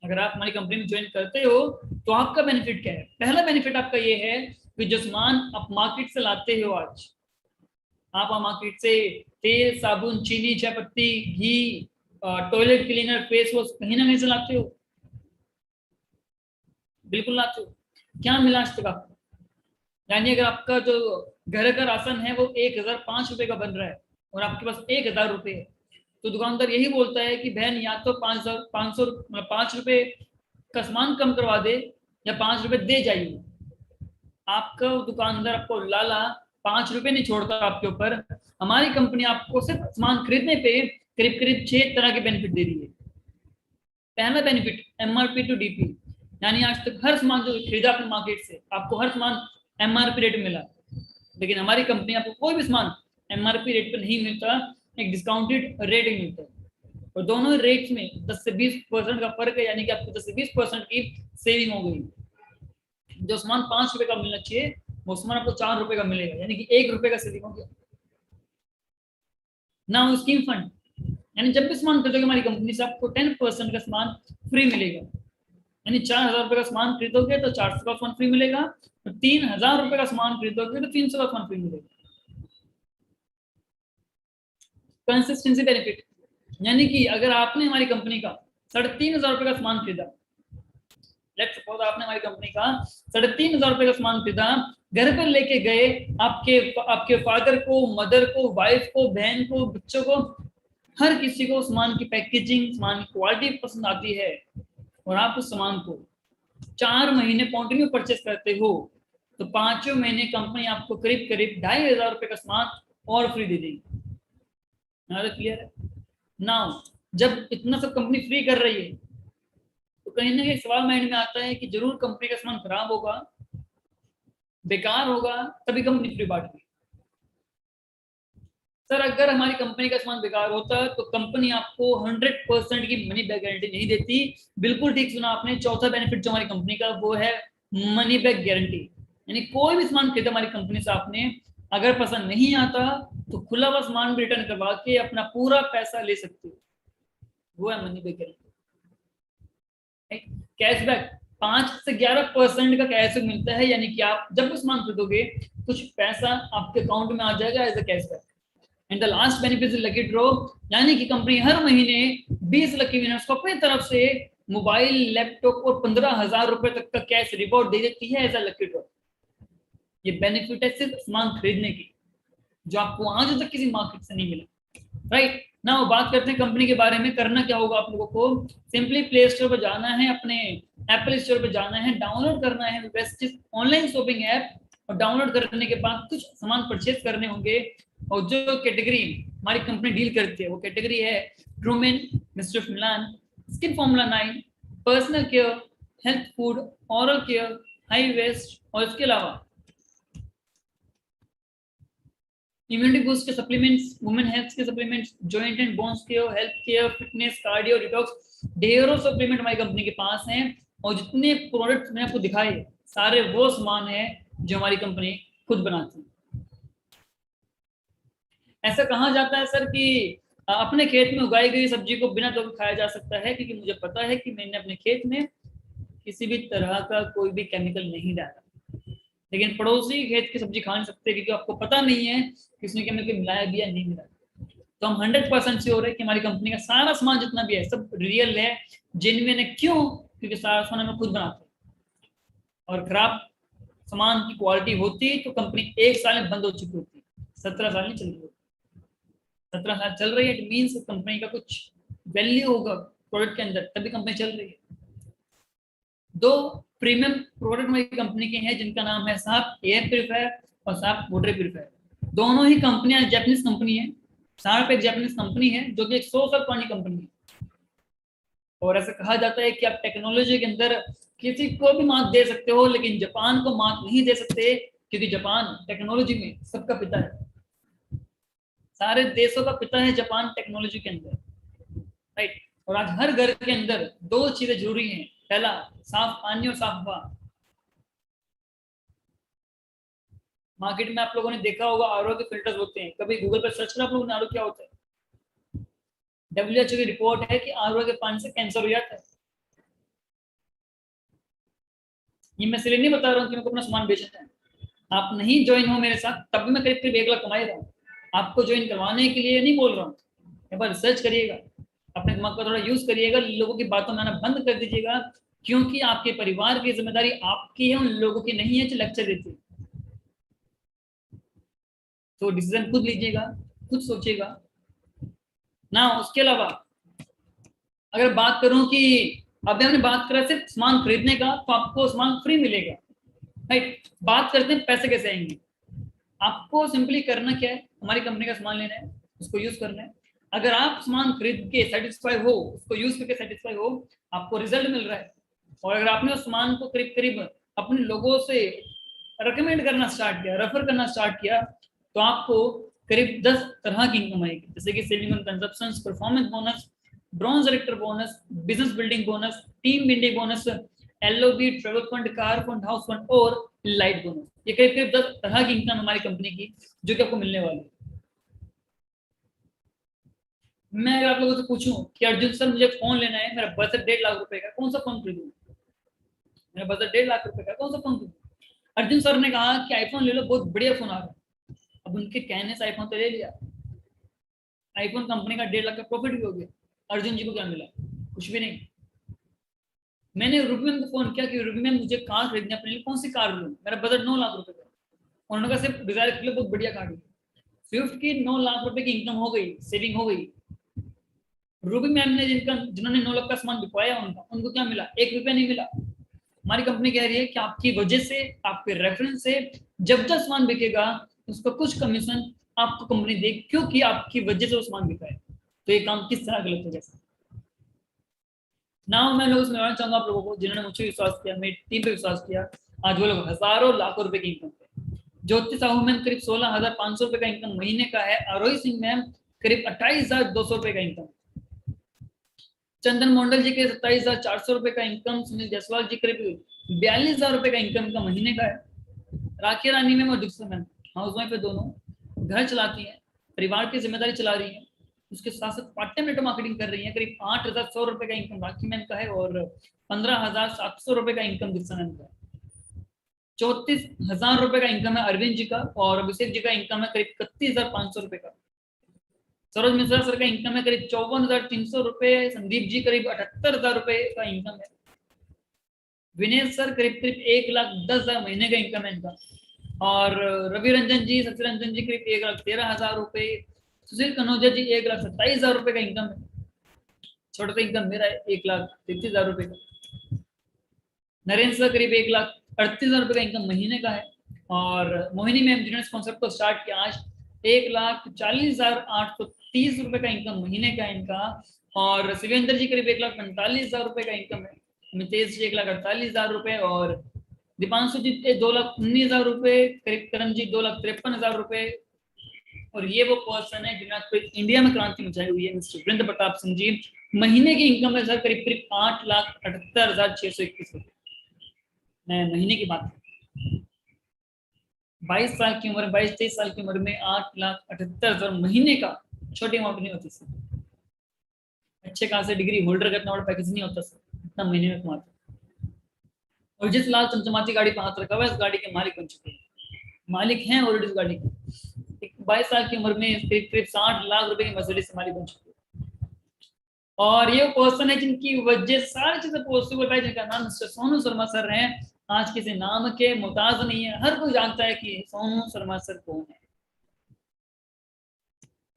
अगर आप हमारी कंपनी में ज्वाइन करते हो तो आपका बेनिफिट क्या है? पहला बेनिफिट आपका ये है कि जो सामान आप मार्केट से लाते हो, आज आप मार्केट से तेल, साबुन, चीनी, चाय पत्ती, घी, टॉयलेट क्लीनर, फेस वॉश कहीं ना कहीं से लाते हो, बिल्कुल लाते हो। क्या मिला आज तक आपको? यानी अगर आपका जो घर का राशन है वो 1005 रुपए का बन रहा है और आपके पास 1000 रुपए है, तो दुकानदार यही बोलता है कि बहन या तो 5 रुपए का सामान कम करवा दे या 5 रुपए दे जाइए। आपका दुकानदार आपको लाला 5 रुपए नहीं छोड़ता आपके ऊपर। हमारी कंपनी आपको सिर्फ सामान खरीदने पे करीब करीब 6 तरह के बेनिफिट दे रही है। पहला बेनिफिट एमआरपी टू डीपी, यानी आज तक हर सामान जो खरीदा आपने मार्केट से, आपको हर सामान एमआरपी रेट मिला, लेकिन हमारी कंपनी आपको कोई भी सामान एमआरपी रेट पर नहीं मिलता, एक डिस्काउंटेड रेट ही मिलता है। और दोनों रेट्स में 10 से 20% का फर्क है, यानी कि आपको 10 से 20% की सेविंग हो गई। जो सामान 5 रुपए का मिलना चाहिए वो सामान आपको 4 रुपए का मिलेगा, यानी कि 1 रुपए का सेविंग हो गया। नाउ स्कीम फंड, यानी जब भी सामान खरीदोगे हमारी कंपनी से आपको 10% का सामान फ्री मिलेगा, यानी 4,000 रुपए का सामान खरीदोगे तो 400 का सामान फ्री मिलेगा, तो 3,000 रुपए का सामान खरीदोगे तो 300 का सामान फ्री मिलेगा। कंसिस्टेंसी बेनिफिट, यानी कि अगर आपने हमारी कंपनी का 3,500 रुपए का सामान खरीदा, लेट्स सपोज आपने हमारी कंपनी का 3,500 रुपए का सामान खरीदा, घर पर लेके गए, आपके फादर को, मदर को, वाइफ को, बहन को, बच्चों को, हर किसी को सामान की पैकेजिंग, सामान की क्वालिटी पसंद आती है, और आप उस सामान को 4 महीने कंटिन्यू परचेस करते हो, तो 5वें महीने कंपनी आपको करीब करीब 2,500 रुपए का सामान और फ्री दे देगी। क्लियर है? नाउ जब इतना सब कंपनी फ्री कर रही है तो कहीं ना कहीं सवाल माइंड में आता है कि जरूर कंपनी का सामान खराब होगा, बेकार होगा, तभी कंपनी फ्री बांट रही है। सर अगर हमारी कंपनी का सामान बेकार होता तो कंपनी आपको 100% की मनी बैक गारंटी नहीं देती। बिल्कुल ठीक सुना आपने। चौथा बेनिफिट जो हमारी कंपनी का वो है मनी बैक गारंटी, यानी कोई भी सामान खरीदा हमारी कंपनी से आपने, अगर पसंद नहीं आता तो खुला हुआ सामान भी रिटर्न करवा के अपना पूरा पैसा ले सकते हो, वो है मनी बैक गारंटी। कैशबैक 5 से 11% का कैशबैक मिलता है, यानी कि आप जब सामान खरीदोगे कुछ पैसा आपके अकाउंट में आ जाएगा as a cashback. And the last benefit is lucky draw, यानी कि कंपनी हर महीने 20 लकी विनर्स को अपनी तरफ से मोबाइल, लैपटॉप और 15,000 रुपए तक का कैश रिवॉर्ड दे देती है एज अ लकी ड्रॉ। ये बेनिफिट है सिर्फ सामान खरीदने की, जो आपको आज तक किसी मार्केट से नहीं मिला। राइट नाउ बात करते हैं कंपनी के बारे में। करना क्या होगा आप लोगों को? सिंपली प्ले स्टोर पर जाना है, अपने एप्पल स्टोर पर जाना है, डाउनलोड करना है वेस्टिज ऑनलाइन शॉपिंग ऐप, और डाउनलोड करने के बाद कुछ सामान परचेज करने होंगे, और जो कैटेगरी हमारी कंपनी डील करती है वो कैटेगरी है Truemen, mister Milan, skin formula 9, personal care, health food, oral care, high waist, और इसके अलावा इम्यूनिटी बूस्ट के सप्लीमेंट्स, वुमेन हेल्थ के supplements, joint and bones care, health care, fitness, cardio, detox, ढेरों सप्लीमेंट हमारी कंपनी के पास हैं। और जितने प्रोडक्ट्स मैंने आपको दिखाए सारे वो सामान है जो हमारी कंपनी खुद बनाती है। ऐसा कहा जाता है सर कि अपने खेत में उगाई गई सब्जी को बिना धोखे खाया जा सकता है, क्योंकि मुझे पता है कि मैंने अपने खेत में किसी भी तरह का कोई भी केमिकल नहीं डाला। लेकिन पड़ोसी खेत की सब्जी खा नहीं सकते, क्योंकि आपको पता नहीं है किसने केमिकल मिलाया भी या नहीं मिलाया। तो हम 100% श्योर है कि हमारी कंपनी का सारा सामान जितना भी है सब रियल है, जेन्युइन है। क्यों? क्योंकि सारा सामान हम खुद बनाते हैं, और खराब सामान की क्वालिटी होती तो कंपनी 1 साल में बंद हो चुकी होती, 17 साल नहीं चल रही होती। 17 साल चल रही है, इट मीन्स कंपनी का कुछ वैल्यू होगा प्रोडक्ट के अंदर, तभी कंपनी चल रही है। 2 प्रीमियम प्रोडक्ट हमारी कंपनी के हैं, जिनका नाम है साफ एयर प्यूरिफायर और साफ वाटर प्यूरिफायर। दोनों ही कंपनियां जापानीज कंपनी है। साफ एक जापानीज कंपनी है जो कि 100 साल पुरानी कंपनी है, और ऐसा कहा जाता है कि आप टेक्नोलॉजी के अंदर किसी को भी मात दे सकते हो, लेकिन जापान को मात नहीं दे सकते, क्योंकि जापान टेक्नोलॉजी में सबका पिता है। सारे देशों का पिता है जापान टेक्नोलॉजी के अंदर, राइट। और आज हर घर के अंदर 2 चीजें जरूरी हैं, पहला साफ पानी और साफ हवा। मार्केट में आप लोगों ने देखा होगा आरओ के फिल्टर्स होते हैं, कभी गूगल पर सर्च करा आप लोगों ने आरओ क्या होता है? WHO की रिपोर्ट है कि आरओ के पानी से कैंसर हो जाता है। ये मैं इसलिए नहीं बता रहा हूँ कि मेरे को अपना सामान बेचना है। आप नहीं ज्वाइन हो मेरे साथ तब भी मैं करीब करीब 1 लाख कमा रहा हूँ। आपको ज्वाइन करवाने के लिए नहीं बोल रहा हूँ। एक बार रिसर्च करिएगा, अपने दिमाग का थोड़ा यूज करिएगा, लोगों की बातों में आना बंद कर दीजिएगा, क्योंकि आपके परिवार की जिम्मेदारी आपकी है, उन लोगों की नहीं है जो लेक्चर देते हैं। तो डिसीजन खुद लीजिएगा, खुद सोचिएगा ना। उसके अलावा अगर बात करूं कि अभी हमने बात करा सिर्फ सामान खरीदने का, तो आपको सामान फ्री मिलेगा, राइट। बात करते हैं पैसे कैसे आएंगे। आपको सिंपली करना क्या है, हमारी कंपनी का सामान लेना है, उसको यूज करना है। अगर आप सामान खरीद के सेटिस्फाई हो, उसको यूज करके सेटिस्फाई हो, आपको रिजल्ट मिल रहा है, और अगर आपने उस सामान को करीब करीब अपने लोगों से रिकमेंड करना स्टार्ट किया, रेफर करना स्टार्ट किया, तो आपको करीब 10 तरह की इनकम आएगी, जैसे कि saving on consumptions, performance bonus, bronze director bonus, business building bonus, team building bonus, LOB, travel fund, car fund, house fund और लाइट बोनस। ये करीब करीब 10 तरह की इनकम हमारी कंपनी की जो कि आपको मिलने वाली है। मैं अगर आप लोगों से पूछूं कि अर्जुन सर मुझे फोन लेना है, मेरा बजट 1.5 लाख रुपए का, कौन सा फोन खरीदूं? मेरा बजट 1.5 लाख रुपए का, कौन सा फोन खरीदूं? अर्जुन सर ने कहा कि आईफोन ले लो, बहुत बढ़िया फोन आ रहा है। अब उनके कहने से आईफोन तो ले लिया, आईफोन कंपनी का 1.5 लाख का प्रॉफिट भी हो गया। अर्जुन जी को क्या मिला? कुछ भी नहीं। मैंने रूबी मैम को फोन किया कि रूबी मैम मुझे कार खरीदनी है अपने लिए, कौन सी कार लूं? मेरा बजट 9 लाख रुपए का। उन्होंने कहा सिर्फ डिजायर के लिए बहुत बढ़िया कार है। स्विफ्ट की 9 लाख रुपए की इनकम हो गई, सेविंग हो गई। रूबी मैम ने जिन्होंने 9 लाख का सामान बिकवाया उनको क्या मिला? 1 रुपया नहीं मिला। हमारी कंपनी कह रही है कि आपकी वजह से, आपके रेफरेंस से जब जब सामान बिकेगा उसका कुछ कमीशन आपको कंपनी देगी, क्योंकि आपकी वजह से वो सामान बिका है। तो ये काम किस तरह गलत है? जैसे ना मैं लोगों से मिलाना चाहूंगा आप लोगों को जिन्होंने मुझे विश्वास किया, मेरी टीम पे विश्वास किया। आज वो लोग हजारों लाखों रुपए की इनकम पे। ज्योति साहू मैम करीब 16,500 रुपए का इनकम महीने का है। आरोही सिंह मैम करीब 28,200 रुपए का इनकम। चंदन मंडल जी के 27,400 रुपए का इनकम। सुनील जायसवाल जी करीब 42,000 रुपए का इनकम का महीने का है। राखी रानी मैम और दीक्षा मैम हाउस वाइफ है, दोनों घर चलाती हैं, परिवार की जिम्मेदारी चला रही है, उसके साथ साथ पार्ट टाइम नेटवर्क मार्केटिंग कर रही है। करीब 8,100 रुपए का इनकम राखी मैम का है और 15,700 रुपए का इनकम दीक्षा मैम का है। 34,000 रुपए का इनकम है अरविंद जी का और अभिषेक जी का इनकम है करीब 31,500 रुपए का। सरोज मिश्रा सर का इनकम है करीब 54,300 रुपए। संदीप जी करीब 78,000 रुपए का इनकम है। विनेश सर करीब करीब 1,10,000 महीने का इनकम है इनका। और रवि रंजन जी, सत्य रंजन जी करीब 1,13,000 रुपए। सुशील कनौजा जी 1,27,000 रुपए का इनकम है। छोटा सा इनकम मेरा 1,33,000 रुपए का। नरेंद्र सर करीब 1,38,000 रुपए का इनकम महीने का है। और मोहिनी मैम जिन्होंने इस कॉन्सेप्ट को स्टार्ट किया, आज 1,40,830 रुपए का इनकम महीने का इनका। और शिवेंद्र जी करीब 1,45,000 रुपए का इनकम है। मितेश जी 1,48,000 रुपए और दीपांशु जी 2,19,000 रुपए। करीब करण जी 2,53,000 रुपए। और ये वो पर्सन है जिन्होंने इंडिया में क्रांति मचाई हुई है, मिस्टर वृंद प्रताप सिंह जी। महीने की इनकम है सर करीब करीब 8,78,621 रुपए। मैं महीने की बात 22 साल की उम्र, 22-23 साल की उम्र में 8,78,000 महीने का छोटी अमाउंट नहीं होती सर। अच्छे खासे डिग्री होल्डर का इतना बड़ा पैकेज नहीं होता सर, इतना महीने में कमाते। और जिस लाल चमचमाती गाड़ी पर हाथ रखा हुआ है, इस गाड़ी के मालिक बन चुके हैं, मालिक हैं ऑलरेडी इस गाड़ी के। 22 साल की उम्र में करीब करीब 60 लाख रुपए की मर्सिडीज से मालिक बन चुके हैं। और ये पर्सन है जिनकी वजह से सारी चीजें पॉसिबल है, जिनका नाम मिस्टर सोनू शर्मा सर हैं। आज किसी नाम के मोहताज नहीं है, हर कोई जानता है कि सोनू शर्मा सर कौन है।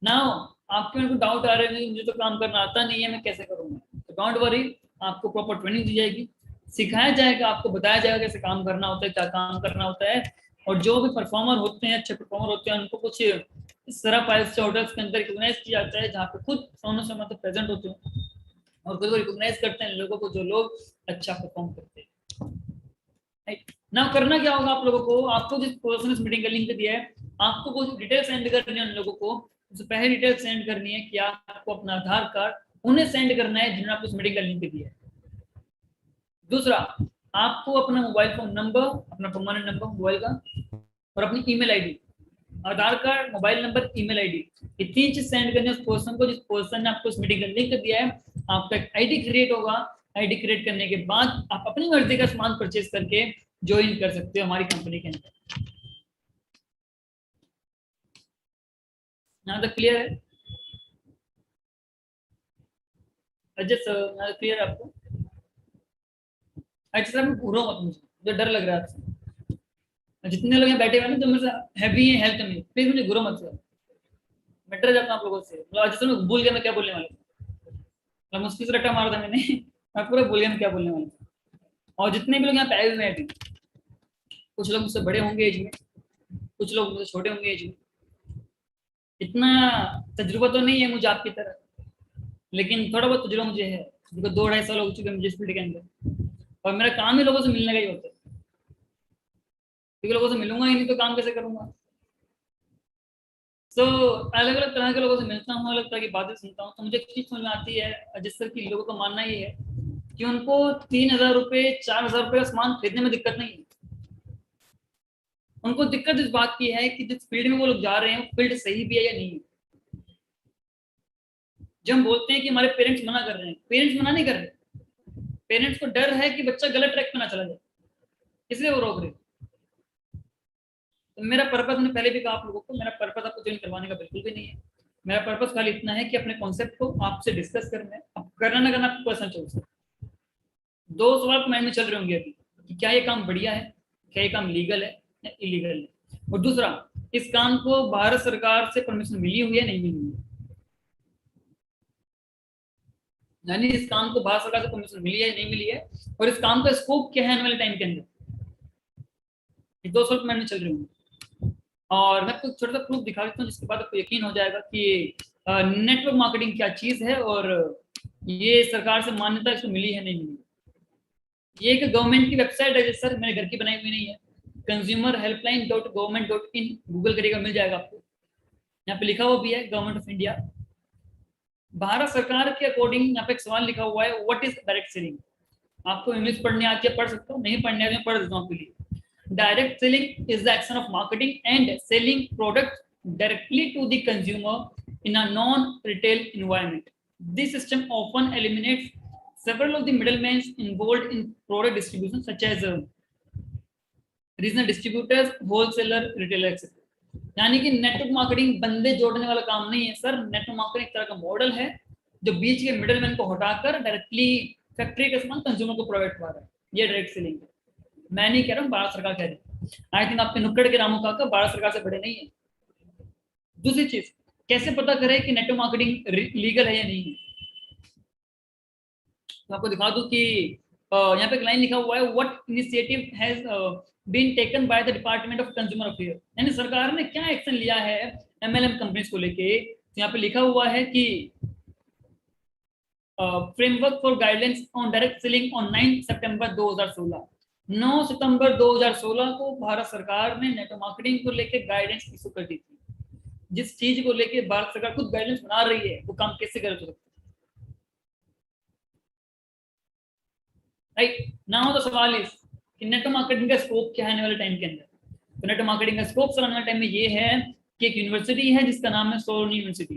नाउ आपके मेरे को डाउट आ रहा है मुझे तो काम करना आता नहीं है, मैं कैसे करूंगा? तो डोंट वरी, आपको प्रॉपर ट्रेनिंग दी जाएगी, सिखाया जाएगा, आपको बताया जाएगा कैसे काम करना होता है, क्या काम करना होता है। और जो भी परफॉर्मर होते हैं, अच्छे परफॉर्मर होते हैं, उनको कुछ इस तरह 5 स्टार होटल्स के अंदर रिकॉग्नाइज किया जाता है, जहाँ पे खुद सोनू शर्मा तो प्रेजेंट होते हैं और खुद को रिकॉग्नाइज करते हैं लोगों को, जो लोग अच्छा परफॉर्म करते हैं। ना करना क्या होगा आप लोगों को, आपको जिस पर्सन मीटिंग का लिंक दिया है, आपको कुछ डिटेल सेंड करनी है उन लोगों को। उससे पहले डिटेल सेंड करनी है कि आपको अपना आधार कार्ड उन्हें सेंड करना है जिन्होंने आपको उस मीटिंग का लिंक दिया है। दूसरा, आपको अपना मोबाइल फोन नंबर, अपना परमानेंट नंबर मोबाइल का और अपनी email ID, Aadhaar card, mobile number, email ID, ये 3 चीज सेंड करनी है उस पर्सन को जिस पर्सन ने आपको उस मीटिंग का लिंक दिया है। आपका एक आईडी क्रिएट होगा। आईडी क्रिएट करने के बाद आप अपनी मर्जी का सामान परचेज करके ज्वाइन कर सकते हो हमारी कंपनी के अंदर। यहाँ तक क्लियर है? अजय सर, यहाँ तक क्लियर है आपको? अच्छा सर, मैं पूरा मत मुझे डर लग रहा है आपसे। जितने लोग यहाँ बैठे हुए हैं जो मेरे से हैवी है हेल्थ में, प्लीज मुझे गुरु मत सर, मैं डर जाता हूँ आप लोगों से। अच्छा सर, मैं भूल गया मैं क्या बोलने वाला था, मुश्किल से रट्टा मारा था मैंने मैं पूरा भूल गया मैं क्या बोलने वाला था। और जितने भी लोग यहाँ पे आए हुए हैं अभी, कुछ लोग मुझसे बड़े होंगे एज में, कुछ लोग मुझसे छोटे होंगे एज में। इतना तजुर्बा तो नहीं है मुझे आपकी तरह, लेकिन थोड़ा बहुत तजुर्बा मुझे है, क्योंकि 2-2.5 साल हो चुके हैं मुझे इस फील्ड के अंदर। और मेरा काम ही लोगों से मिलने का ही होता है, क्योंकि लोगों से मिलूंगा ही नहीं तो काम कैसे करूंगा। तो अलग अलग तरह के लोगों से मिलता हूँ, अलग तरह की बातें सुनता हूँ, तो मुझे एक चीज समझ में आती है, जिस तरह की लोगों का मानना ये है कि उनको 3,000 रुपए 4,000 रुपए का सामान खरीदने में दिक्कत नहीं है। उनको दिक्कत इस बात की है कि जिस फील्ड में वो लोग जा रहे हैं फील्ड सही भी है या नहीं है। जब हम बोलते हैं कि हमारे पेरेंट्स मना कर रहे हैं, पेरेंट्स मना नहीं कर रहे, पेरेंट्स को डर है कि बच्चा गलत ट्रैक पे ना चला जाए, इसलिए वो रोक रहे। तो मेरा पर्पस, मैंने पहले भी कहा आप लोगों को, मेरा पर्पस आपको ज्वाइन करवाने का बिल्कुल भी नहीं है। मेरा पर्पस खाली इतना है कि अपने कॉन्सेप्ट को आपसे डिस्कस करना है। अब करना ना करना आपको पर्सनल चॉइस है। 2 सवाल माइंड में चल रहे होंगे अभी कि क्या ये काम बढ़िया है, क्या ये काम लीगल है या इलीगल है, और दूसरा इस काम को भारत सरकार से परमिशन मिली हुई है नहीं मिली हुई है, यानी इस काम को भारत सरकार से परमिशन मिली है नहीं मिली है, और इस काम का स्कोप क्या है आने वाले टाइम के अंदर। 2 सवाल माइंड में चल रहे होंगे। और मैं आपको छोटा सा प्रूफ दिखा देता हूँ जिसके बाद आपको यकीन हो जाएगा कि नेटवर्क मार्केटिंग क्या चीज है और ये सरकार से मान्यता इसको मिली है नहीं मिली। ये एक गवर्नमेंट की वेबसाइट है सर, मेरे घर की बनाई हुई नहीं है, consumerhelpline.government.in, गूगल करिएगा मिल जाएगा आपको। यहाँ पे लिखा हुआ भी है गवर्नमेंट ऑफ इंडिया। भारत सरकार के अकॉर्डिंग यहाँ पे एक सवाल लिखा हुआ है, व्हाट इज डायरेक्ट सेलिंग। आपको इंग्लिश पढ़ने आती है पढ़ सकते हो, नहीं पढ़ने आती है पढ़ देता हूँ आपके लिए। Direct selling is the action of marketing and selling products directly to the consumer in a non-retail environment. This system often eliminates several of the middlemen involved in product distribution, such as regional distributors, wholesaler, retailer, etc. यानी कि network marketing बंदे जोड़ने वाला काम नहीं है sir. Network marketing एक तरह का मॉडल है जो बीच के मिडलमैन को हटाकर डायरेक्टली फैक्ट्री का सामान कंज्यूमर को प्रोवाइड कर रहा है। ये डायरेक्ट सेलिंग है। मैं नहीं कह रहा हूँ, भारत सरकार कह रही है। आई थिंक आपके नुक्कड़ के रामू काका भारत सरकार से बड़े नहीं है। दूसरी चीज, कैसे पता करें कि नेटवर्क मार्केटिंग लीगल है या नहीं है। तो आपको दिखा दूं कि यहाँ पे एक लाइन लिखा हुआ है, what initiative has been taken by the department of consumer affair, यानी सरकार ने क्या एक्शन लिया है एमएलएम कंपनीज को लेके। तो यहाँ पे लिखा हुआ है कि framework for guidelines on direct selling on 9 सितंबर 2016। 9 सितंबर 2016 को भारत सरकार ने नेटवर्क मार्केटिंग को लेकर गाइडेंस इशू कर दी थी। जिस चीज को लेकर भारत सरकार खुद गाइडेंस बना रही है वो काम कैसे गलत हो सकता है। राइट नाउ द सवाल इज कि नेटवर्क मार्केटिंग का स्कोप क्या है आने वाले टाइम के अंदर। तो नेटवर्क मार्केटिंग का स्कोप सर आने वाले टाइम में ये है कि एक यूनिवर्सिटी है जिसका नाम है सोलोनी यूनिवर्सिटी।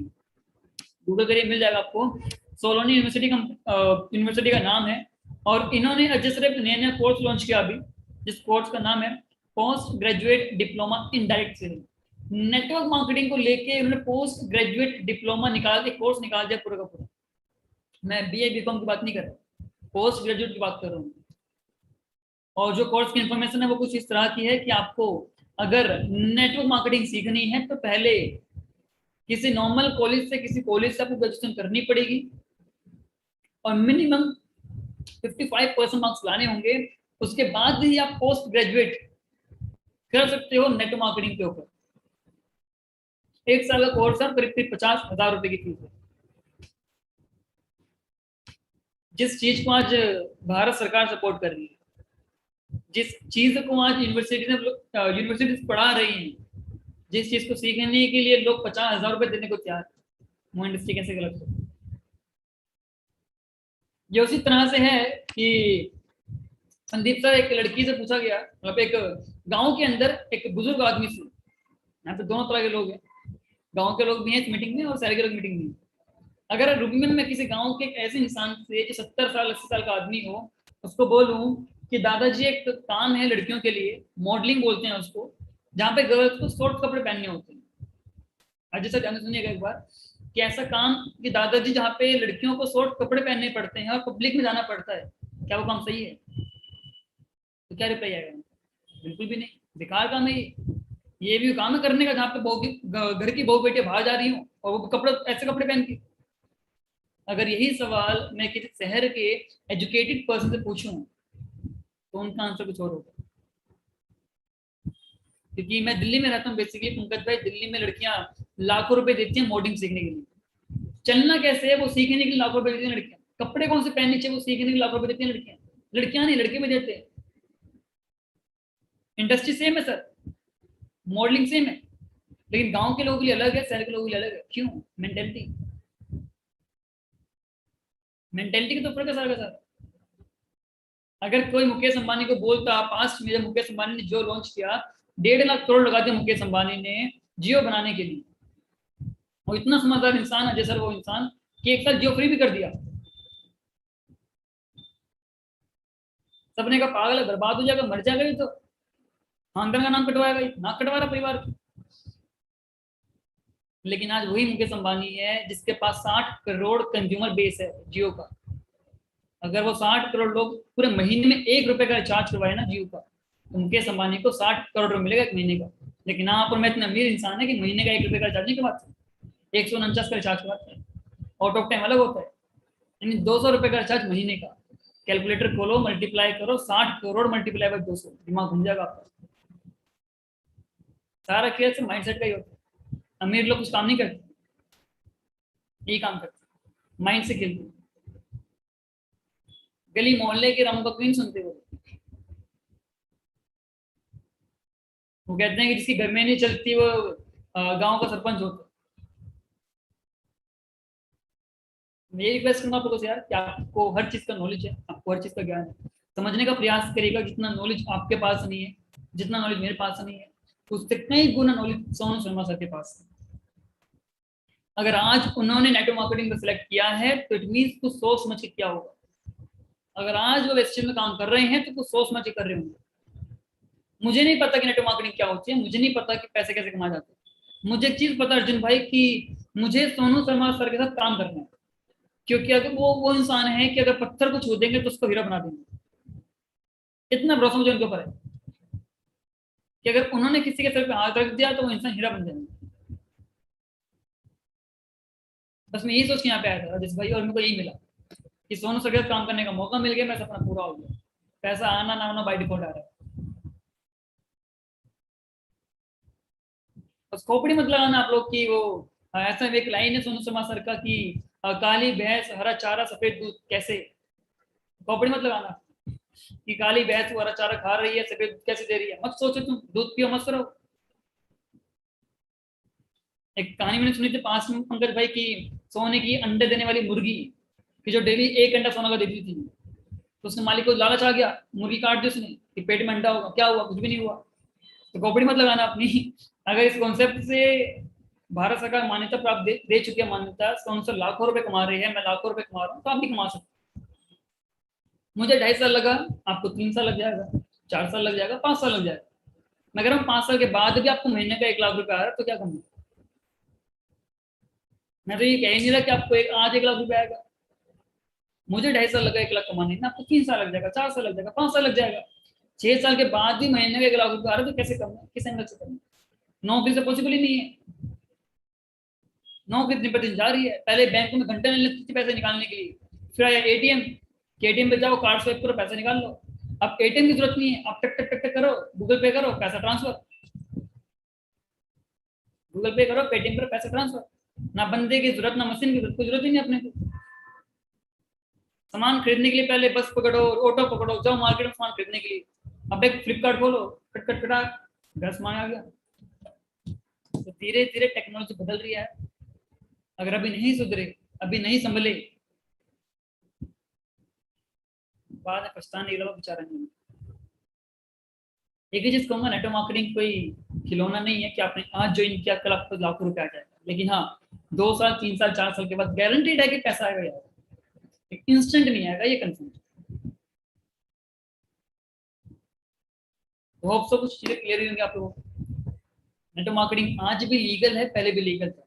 गूगल करिए मिल जाएगा आपको। सोलोनी यूनिवर्सिटी का नाम है, और इन्होंने सिर्फ नया कोर्स लॉन्च किया अभी, जिस कोर्स का नाम है post graduate diploma in direct selling. Network marketing को लेके उन्होंने पोस्ट ग्रेजुएट डिप्लोमा निकाल के कोर्स निकाल दिया पूरा का पूरा। मैं बीए बीकॉम की बात नहीं कर रहा, पोस्ट ग्रेजुएट की बात कर रहा हूँ। और जो कोर्स की इंफॉर्मेशन है वो कुछ इस तरह की है कि आपको अगर नेटवर्क मार्केटिंग सीखनी है तो पहले किसी नॉर्मल कॉलेज से किसी कॉलेज से आपको ग्रेजुएशन करनी पड़ेगी, और मिनिमम 55% मार्क्स लाने होंगे। उसके बाद ही आप पोस्ट ग्रेजुएट कर सकते हो नेटवर्क मार्केटिंग के ऊपर। 1 साल का कोर्स है, करीब 50,000 रुपए की फीस है। जिस चीज को आज भारत सरकार सपोर्ट कर रही है, जिस चीज को आज यूनिवर्सिटीज पढ़ा रही हैं, जिस चीज को सीखने के लिए लोग 50,000 रुपए देने को तैयार, वो इंडस्ट्री कैसे गलत है। ये उसी तरह से है कि संदीप सर, एक लड़की से पूछा गया, मतलब एक गांव के अंदर एक बुजुर्ग आदमी से, यहाँ पे दोनों तरह के लोग हैं, गांव के लोग भी हैं इस मीटिंग में और शहर के लोग मीटिंग में। अगर रुकमिन में किसी गांव के एक ऐसे इंसान से जो 70 साल 80 साल का आदमी हो, उसको बोलूं कि दादाजी एक काम है लड़कियों के लिए, मॉडलिंग बोलते हैं उसको, जहाँ पे गर्ल्स को शॉर्ट कपड़े पहनने होते हैं। अजय सर जाने सुनिएगा एक बार कि ऐसा काम कि दादाजी जहाँ पे लड़कियों को शॉर्ट कपड़े पहनने पड़ते हैं और पब्लिक में जाना पड़ता है, क्या वो काम सही है? तो क्या रिप्लाई आएगा? बिल्कुल भी नहीं, बेकार काम है ये भी काम है करने का जहाँ पे घर की बहू बेटियां बाहर जा रही हूँ और वो कपड़े ऐसे कपड़े पहन के। अगर यही सवाल मैं किसी शहर के एजुकेटेड पर्सन से पूछूं तो उनका आंसर कुछ और होगा। क्योंकि मैं दिल्ली में रहता हूँ बेसिकली पंकज भाई, दिल्ली में लड़कियां लाखों रुपए देती हैं मॉडलिंग सीखने के लिए। चलना कैसे है वो सीखने के लिए लाखों रुपए देती हैं लड़कियां, कपड़े कौन से पहनने चाहिए वो सीखने के लिए लाखों रुपए देती हैं लड़कियां। लड़कियां नहीं, लड़के भी देते हैं। इंडस्ट्री सेम है सर, मॉडलिंग सेम है, लेकिन गांव के लोगों के लिए अलग है, शहर के लोगों के लिए अलग है। क्यों? मेंटेलिटी का तो फर्क है सर का सर। अगर कोई मुकेश अंबानी को बोलता पास्ट में, जब मुकेश अंबानी ने जियो लॉन्च किया 1.5 लाख करोड़ लगा दिया मुकेश अंबानी ने जियो बनाने के लिए, वो इतना समझदार इंसान है जैसा वो इंसान कि एक साल जियो फ्री भी कर दिया। सबने का पागल है, बर्बाद हो जाएगा, मर जाएगा, ये तो खानदान का नाम कटवाएगा, ना कटवा रहा परिवार की। लेकिन आज वही मुकेश अंबानी है जिसके पास 60 करोड़ कंज्यूमर बेस है जियो का। अगर वो 60 करोड़ लोग पूरे महीने में 1 रुपए का रिचार्ज करवाए ना जियो का, तो मुकेश अंबानी को 60 करोड़ रुपए मिलेगा 1 महीने का। लेकिन यहाँ पर मैं इतना अमीर इंसान है कि महीने का 1 रुपए का रिचार्ज नहीं करवाते, 149 का रिचार्ज करवाते हैं। आउट ऑफ टाइम अलग होता है, यानी 200 रुपए का रिचार्ज महीने का। कैलकुलेटर खोलो, मल्टीप्लाई करो, 60 करोड़ मल्टीप्लाई बाय 200, दिमाग घूम जाएगा आपका। सारा खेल से माइंडसेट का ही होता है। अमीर लोग कुछ काम नहीं करते, यही काम करते, माइंड से खेलते। गली मोहल्ले के रामों का क्यों नहीं सुनते वो कहते हैं कि जिसकी घर में नहीं चलती वो गांव का सरपंच होता। मैं ये रिक्वेस्ट करूंगा आप लोगों से यार कि आपको हर चीज का नॉलेज है, आपको हर चीज का ज्ञान है, समझने का प्रयास करिएगा। जितना नॉलेज आपके पास नहीं है, जितना नॉलेज मेरे पास नहीं है, उससे कई गुना नॉलेज सोनू शर्मा सर के पास है। अगर आज उन्होंने नेटवर्क मार्केटिंग को सिलेक्ट किया है तो इट मींस कुछ सोच समझ के किया होगा। अगर आज वो वेस्टर्न में काम कर रहे हैं तो कुछ सोच समझ के कर रहे होंगे। मुझे नहीं पता कि नेटवर्क मार्केटिंग क्या होती है, मुझे नहीं पता कि पैसे कैसे कमाए जाते हैं। मुझे एक चीज पता है अर्जुन भाई कि मुझे सोनू शर्मा सर के साथ काम करना है, क्योंकि अगर वो इंसान है कि अगर पत्थर को छू देंगे तो उसको हीरा बना देंगे। इतना भरोसा मुझे उनके ऊपर है कि अगर उन्होंने किसी के सर पे हाथ रख दिया तो वो इंसान हीरा बन जाएगा। बस मैं यही सोच के यहाँ पे आया था राजेश भाई, और मेरे को यही मिला कि सोनू सर के साथ काम करने का मौका मिल गया, मेरा सपना पूरा हो गया। पैसा आना ना आना बाय डिफॉल्ट आ रहा है। बस खोपड़ी मत लगाना आप लोग की वो ऐसा एक लाइन है सोनू शर्मा सर का कि काली भैंस हरा चारा सफेद दूध कैसे। खोपड़ी मत लगाना कि काली भैंस वो हरा चारा खा रही है सफेद दूध कैसे दे रही है। मत सोचो, तुम दूध पियो मत करो। एक कहानी मैंने सुनी थी पास में पंकज भाई की, सोने की अंडे देने वाली मुर्गी कि जो डेली 1 अंडा सोना का देती थी, तो उसने मालिक को लालच आ गया, मुर्गी काट दी उसने कि पेट में अंडा होगा। क्या हुआ? कुछ भी नहीं हुआ। तो खोपड़ी मत लगाना अपनी। अगर इस कॉन्सेप्ट से भारत सरकार मान्यता प्राप्त दे चुकी है, मान्यता सोनू सर लाखों रुपए कमा रहे हैं, मैं लाखों रुपए कमा रहा हूँ, तो आप भी कमा सकते। मुझे 2.5 साल लगा, आपको 3 साल लग जाएगा, 4 साल लग जाएगा, 5 साल लग जाएगा। मैं कह रहा हूँ 5 साल के बाद भी आपको महीने का 1 लाख रुपए आ रहा है तो क्या करना। मैं तो ये कह ही नहीं रहा कि आपको आज 1 लाख रुपए आएगा। मुझे 2.5 साल लगा 1 लाख कमाने में, आपको 3 साल लग जाएगा, 4 साल लग जाएगा, 5 साल लग जाएगा। 6 साल के बाद भी महीने का 1 लाख रुपए आ रहा है तो कैसे करना, किस एंगल से करना। नौकरी से पॉसिबल ही नहीं है। नौकरी दिन पर दिन जा रही है। पहले बैंक में घंटे नहीं लगती थी पैसे निकालने के लिए, फिर आया एटीएम, एटीएम पे जाओ, कार्ड स्वाइप करो, पैसा निकाल लो। अब एटीएम की जरूरत नहीं है, आप टक टक टक टक करो, गूगल पे करो, पैसा ट्रांसफर, गूगल पे करो, पेटीएम करो, पैसा ट्रांसफर। ना बंदे की जरूरत, ना मशीन की जरूरत, कोई जरूरत ही नहीं अपने को। सामान खरीदने के लिए पहले बस पकड़ो, ऑटो पकड़ो, जाओ मार्केट में सामान खरीदने के लिए। अब एक फ्लिपकार्ट खोलो, कट कट कटा, घर सामान आ गया। तो धीरे धीरे टेक्नोलॉजी बदल रही है। अगर अभी नहीं सुधरे, अभी नहीं संभले, बाद में पछताने के अलावा बेचारा नहीं। एक ही चीज कहूंगा, नेटवर्क मार्केटिंग कोई खिलौना नहीं है कि आपने आज ज्वाइन किया कल आपको लाखों रुपए आ जाएगा। लेकिन हाँ, 2 साल 3 साल 4 साल के बाद गारंटीड है कि पैसा आएगा यार, इंस्टेंट नहीं आएगा, ये कंफर्म। तो होप सो कुछ चीजें क्लियर होंगी आप लोगों को। नेटवर्क मार्केटिंग आज भी लीगल है, पहले भी लीगल था।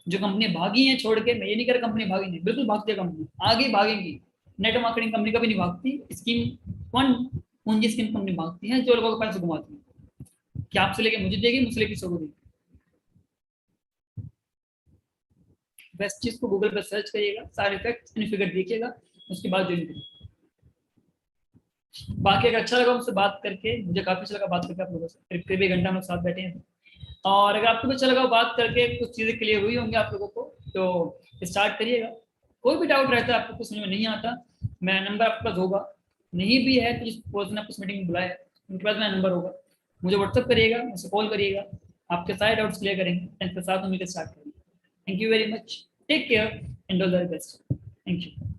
जो कंपनी भागी है छोड़ के, मैं ये नहीं कर कंपनी भागी नहीं, बिल्कुल भागती है कंपनी, आगे भागेंगी। नेटवर्क मार्केटिंग कंपनी कभी नहीं भागती। स्कीम फंड पूंजी स्कीम कंपनी भागती है जो लोगों के पैसे घुमाती है कि आपसे लेके मुझे देगी, मुझसे लेके सबको देगी। बेस्ट चीज को गूगल पर सर्च करिएगा, सारे फैक्ट्स एंड फिगर देखिएगा, उसके बाद ज्वाइन करिए। बाकी अगर अच्छा लगा मुझसे बात करके, मुझे काफी अच्छा लगा बात करके आप लोगों से, करीब 1 घंटा हम लोग साथ बैठे हैं। और अगर आपको भी अच्छा लगा बात करके, कुछ चीजें क्लियर हुई होंगी आप लोगों को, तो स्टार्ट करिएगा। कोई भी डाउट रहता है, आपको कुछ समझ में नहीं आता, मेरा नंबर आपके पास होगा, नहीं भी है तो जिस पर्सन ने आपको मीटिंग में बुलाया उनके पास मेरा नंबर होगा, मुझे व्हाट्सअप करिएगा, मुझसे कॉल करिएगा, आपके सारे डाउट्स क्लियर करेंगे, एंड साथ में मिलकर स्टार्ट करेंगे। Thank you very much, take care and all the best. Thank you.